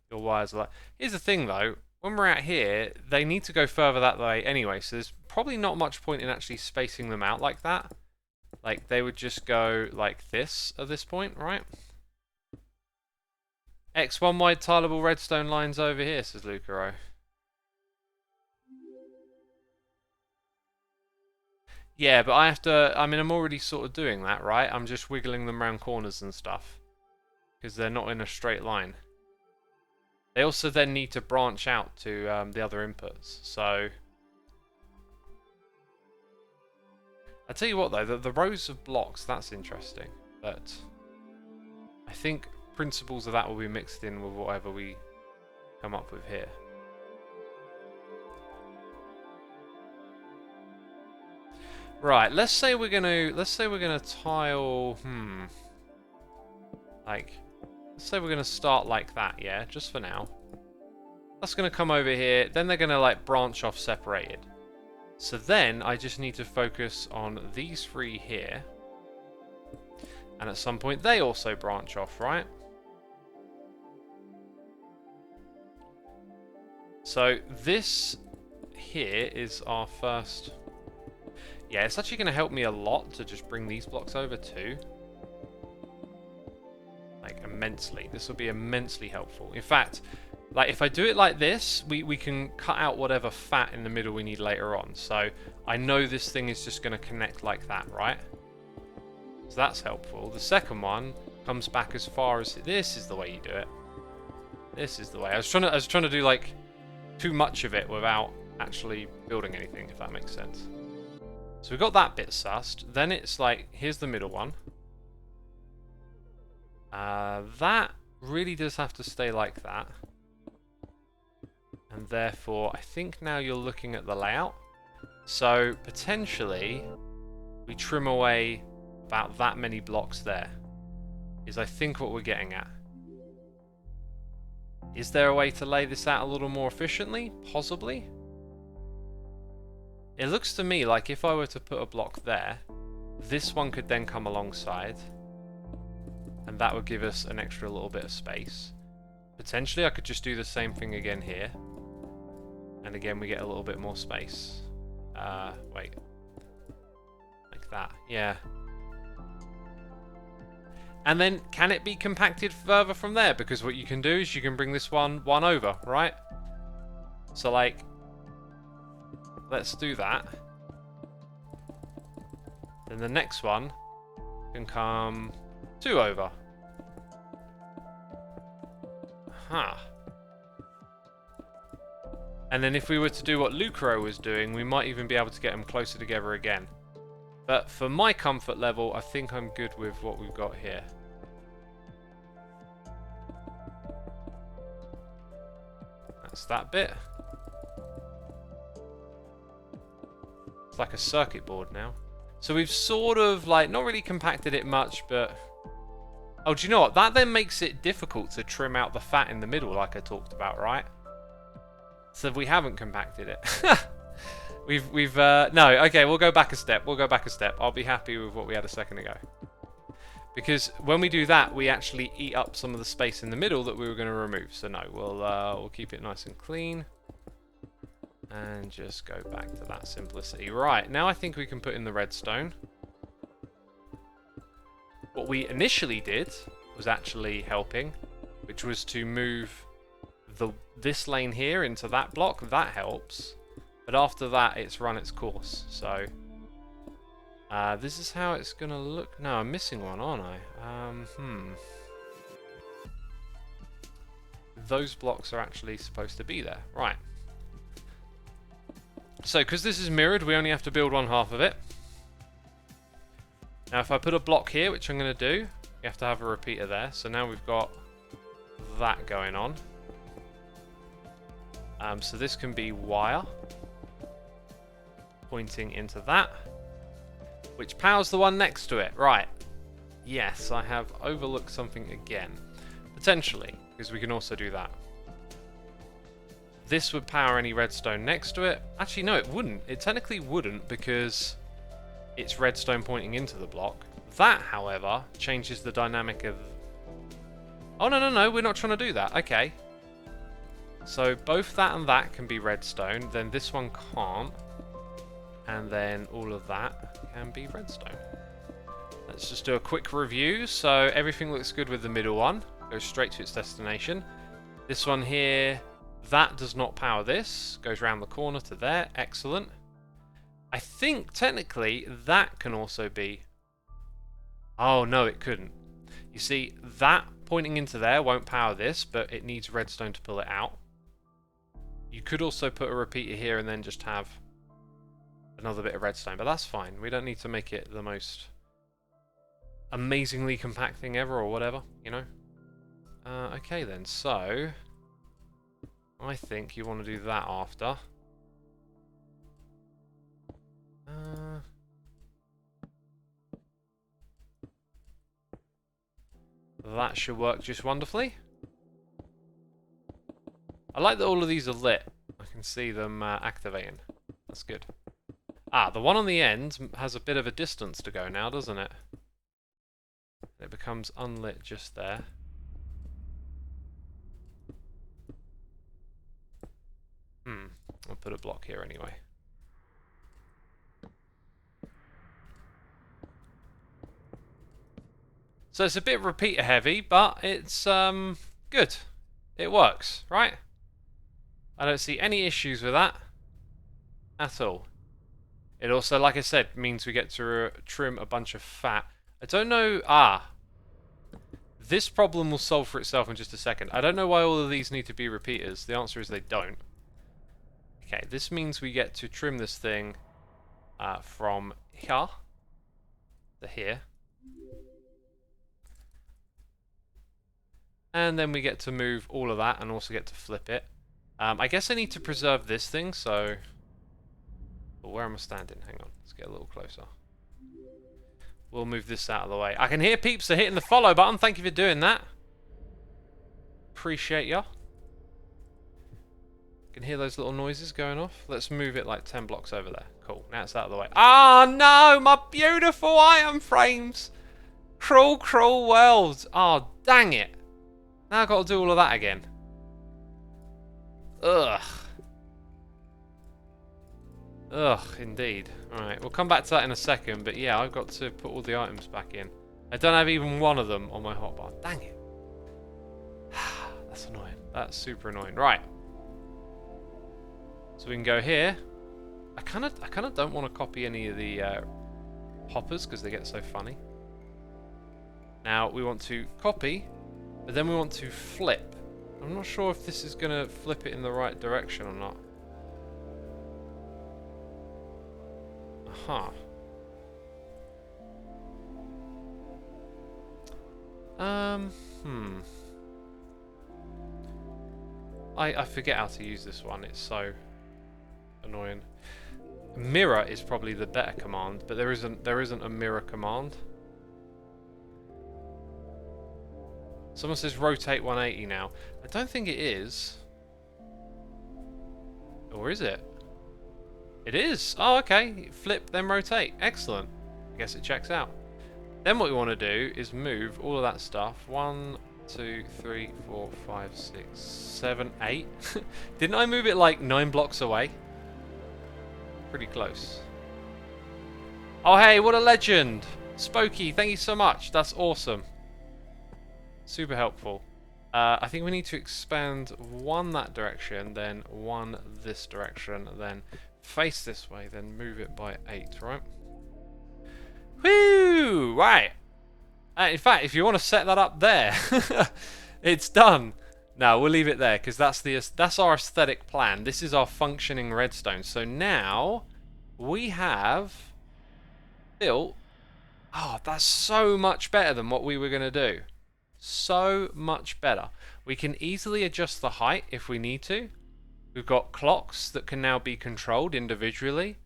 your wires are like... Here's the thing, though. When we're out here, they need to go further that way anyway, so there's probably not much point in actually spacing them out like that. Like, they would just go like this at this point, right? X1 wide tileable redstone lines over here, says Lucaro. Yeah, but I have to... I mean, I'm already sort of doing that, right? I'm just wiggling them around corners and stuff. Because they're not in a straight line. They also then need to branch out to the other inputs. So... I tell you what, though. The rows of blocks, that's interesting. But... I think... principles of that will be mixed in with whatever we come up with here. Right, let's say we're gonna tile like, let's say we're gonna start like that, yeah, just for now. That's gonna come over here, then they're gonna like branch off separated. So then I just need to focus on these 3 here. And at some point they also branch off, right? So this here is our first... Yeah, it's actually going to help me a lot to just bring these blocks over too. Like, immensely. This will be immensely helpful. In fact, Like, if I do it like this, we can cut out whatever fat in the middle we need later on. So I know this thing is just going to connect like that, right? So that's helpful. The second one comes back as far as... This is the way you do it. This is the way. I was trying to do, like, too much of it without actually building anything, if that makes sense. So we've got that bit sussed. Then it's like, here's the middle one. That really does have to stay like that. And therefore, I think now you're looking at the layout. So, potentially, we trim away about that many blocks there. Is I think what we're getting at. Is there a way to lay this out a little more efficiently? Possibly. It looks to me like if I were to put a block there, this one could then come alongside. And that would give us an extra little bit of space. Potentially I could just do the same thing again here. And again we get a little bit more space. Wait. Like that, yeah. And then can it be compacted further from there? Because what you can do is you can bring this one over, right? So like, let's do that. Then the next one can come 2 over. Huh. And then if we were to do what Lucro was doing, we might even be able to get them closer together again. But for my comfort level, I think I'm good with what we've got here. That's that bit. It's like a circuit board now. So we've sort of, like, not really compacted it much, but... Oh, do you know what? That then makes it difficult to trim out the fat in the middle, like I talked about, right? So we haven't compacted it. No, okay, we'll go back a step. We'll go back a step. I'll be happy with what we had a second ago. Because when we do that, we actually eat up some of the space in the middle that we were going to remove. So no, we'll keep it nice and clean. And just go back to that simplicity. Right, now I think we can put in the redstone. What we initially did was actually helping, which was to move this lane here into that block. That helps. But after that, it's run its course. So this is how it's going to look. No, I'm missing one, aren't I? Those blocks are actually supposed to be there. Right. So, because this is mirrored, we only have to build one half of it. Now, if I put a block here, which I'm going to do, you have to have a repeater there. So now we've got that going on. So this can be wire pointing into that, which powers the one next to it. Right. Yes, I have overlooked something again. Potentially, because we can also do that. This would power any redstone next to it. Actually, no, it wouldn't. It technically wouldn't because it's redstone pointing into the block. That, however, changes the dynamic of... Oh, no, no, no, we're not trying to do that. Okay. So both that and that can be redstone. Then this one can't. And then all of that can be redstone. Let's just do a quick review. So everything looks good with the middle one. Goes straight to its destination. This one here... That does not power this. Goes around the corner to there. Excellent. I think, technically, that can also be... Oh, no, it couldn't. You see, that pointing into there won't power this, but it needs redstone to pull it out. You could also put a repeater here and then just have another bit of redstone, but that's fine. We don't need to make it the most amazingly compact thing ever or whatever, you know? Okay, then, so... I think you want to do that after. That should work just wonderfully. I like that all of these are lit. I can see them activating. That's good. Ah, the one on the end has a bit of a distance to go now, doesn't it? It becomes unlit just there. I'll put a block here anyway. So it's a bit repeater heavy, but it's good. It works, right? I don't see any issues with that at all. It also, like I said, means we get to trim a bunch of fat. I don't know... This problem will solve for itself in just a second. I don't know why all of these need to be repeaters. The answer is they don't. Okay, this means we get to trim this thing from here to here. And then we get to move all of that and also get to flip it. I guess I need to preserve this thing, so... Well, where am I standing? Hang on, let's get a little closer. We'll move this out of the way. I can hear peeps are hitting the follow button. Thank you for doing that. Appreciate ya. Can hear those little noises going off. Let's move it like 10 blocks over there. Cool, now it's out of the way. Oh no, my beautiful iron frames. Cruel, cruel world. Oh, dang it. Now I've got to do all of that again. Ugh. Ugh, indeed. Alright, we'll come back to that in a second, but yeah, I've got to put all the items back in. I don't have even one of them on my hotbar. Dang it. That's annoying. That's super annoying. Right. So we can go here. I kind of don't want to copy any of the hoppers because they get so funny. Now we want to copy, but then we want to flip. I'm not sure if this is going to flip it in the right direction or not. Huh. I forget how to use this one. It's so annoying. Mirror is probably the better command, but there isn't a mirror command. Someone says rotate 180 now. I don't think it is. Or is it? It is. Oh, okay. Flip, then rotate. Excellent. I guess it checks out. Then what we want to do is move all of that stuff. 1, 2, 3, 4, 5, 6, 7, 8. Didn't I move it like 9 blocks away? Pretty close. Oh, hey, what a legend. Spooky, thank you so much. That's awesome. Super helpful. I think we need to expand 1 that direction, then 1 this direction, then face this way, then move it by 8, right? Woo! Right. In fact, if you want to set that up there, it's done. No, we'll leave it there because that's our aesthetic plan. This is our functioning redstone. So now we have built. Oh, that's so much better than what we were going to do. So much better. We can easily adjust the height if we need to. We've got clocks that can now be controlled individually.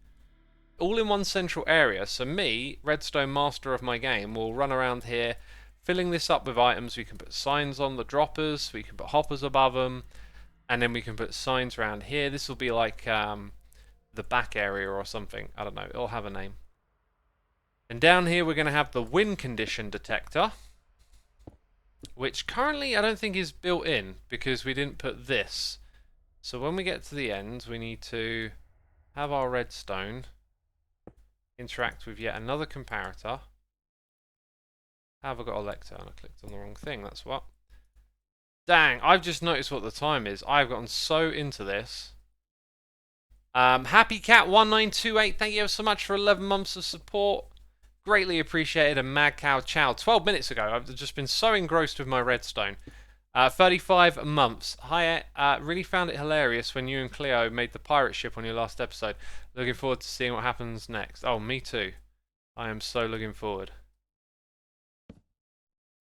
All in one central area. So me, Redstone master of my game, will run around here filling this up with items. We can put signs on the droppers. We can put hoppers above them. And then we can put signs around here. This will be like the back area or something. I don't know. It'll have a name. And down here we're going to have the win condition detector, which currently I don't think is built in because we didn't put this. So when we get to the end, we need to have our redstone interact with yet another comparator. Have I got a lector? And I clicked on the wrong thing, that's what. Dang, I've just noticed what the time is. I've gotten so into this. Happy Cat 1928, thank you so much for 11 months of support. Greatly appreciated. And Mad Cow Chow 12 minutes ago. I've just been so engrossed with my redstone. 35 months. Hi, really found it hilarious when you and Cleo made the pirate ship on your last episode. Looking forward to seeing what happens next. Oh, me too. I am so looking forward.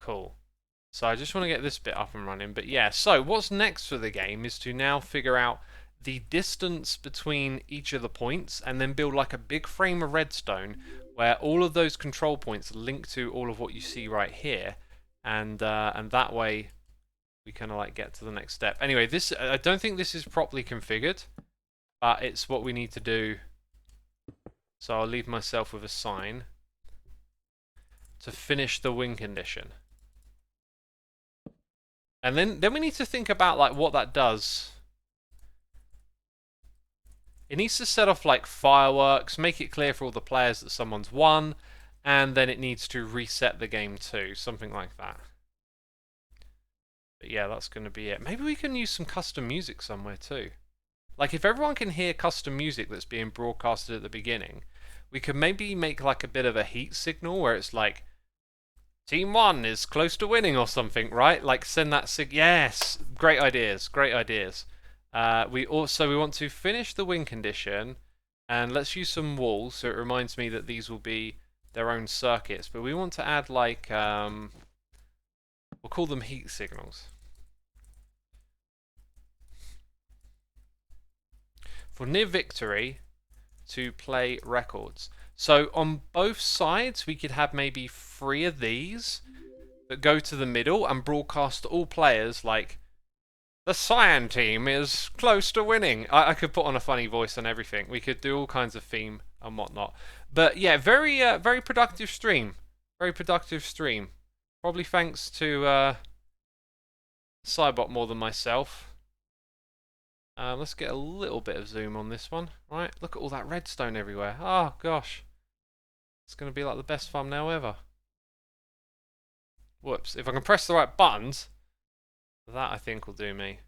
Cool. So I just want to get this bit up and running. But yeah, so what's next for the game is to now figure out the distance between each of the points and then build like a big frame of redstone where all of those control points link to all of what you see right here. And that way we kind of like get to the next step. Anyway, this I don't think this is properly configured, but it's what we need to do. So I'll leave myself with a sign to finish the win condition. And then we need to think about like what that does. It needs to set off like fireworks, make it clear for all the players that someone's won, and then it needs to reset the game too, something like that. But yeah, that's going to be it. Maybe we can use some custom music somewhere too. Like, if everyone can hear custom music that's being broadcasted at the beginning, we could maybe make like a bit of a heat signal where it's like, Team 1 is close to winning or something, right? Like, send that Yes! Great ideas, great ideas. We want to finish the win condition, and let's use some walls, so it reminds me that these will be their own circuits. But we want to add like, we'll call them heat signals. For near victory, to play records. So on both sides, we could have maybe 3 of these that go to the middle and broadcast to all players like, the Cyan team is close to winning. I could put on a funny voice and everything. We could do all kinds of theme and whatnot. But yeah, very productive stream. Very productive stream. Probably thanks to Cybot more than myself. Let's get a little bit of zoom on this one. Right, look at all that redstone everywhere. Oh gosh. It's going to be like the best thumbnail ever. Whoops. If I can press the right buttons, that I think will do me.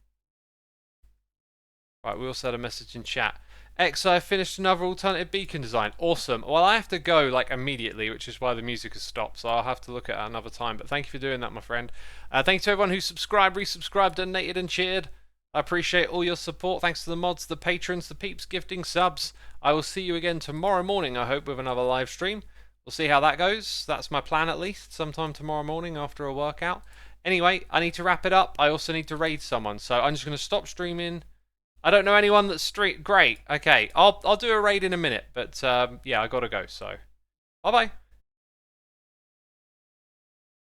Right, we also had a message in chat. X, I finished another alternative beacon design. Awesome. Well, I have to go like immediately, which is why the music has stopped, so I'll have to look at it another time. But thank you for doing that, my friend. Thank you to everyone who subscribed, resubscribed, donated, and cheered. I appreciate all your support. Thanks to the mods, the patrons, the peeps gifting subs. I will see you again tomorrow morning, I hope, with another live stream. We'll see how that goes. That's my plan, at least, sometime tomorrow morning after a workout. Anyway, I need to wrap it up. I also need to raid someone, so I'm just going to stop streaming. I don't know anyone that's great. Okay, I'll do a raid in a minute, but yeah, I gotta go, so bye-bye.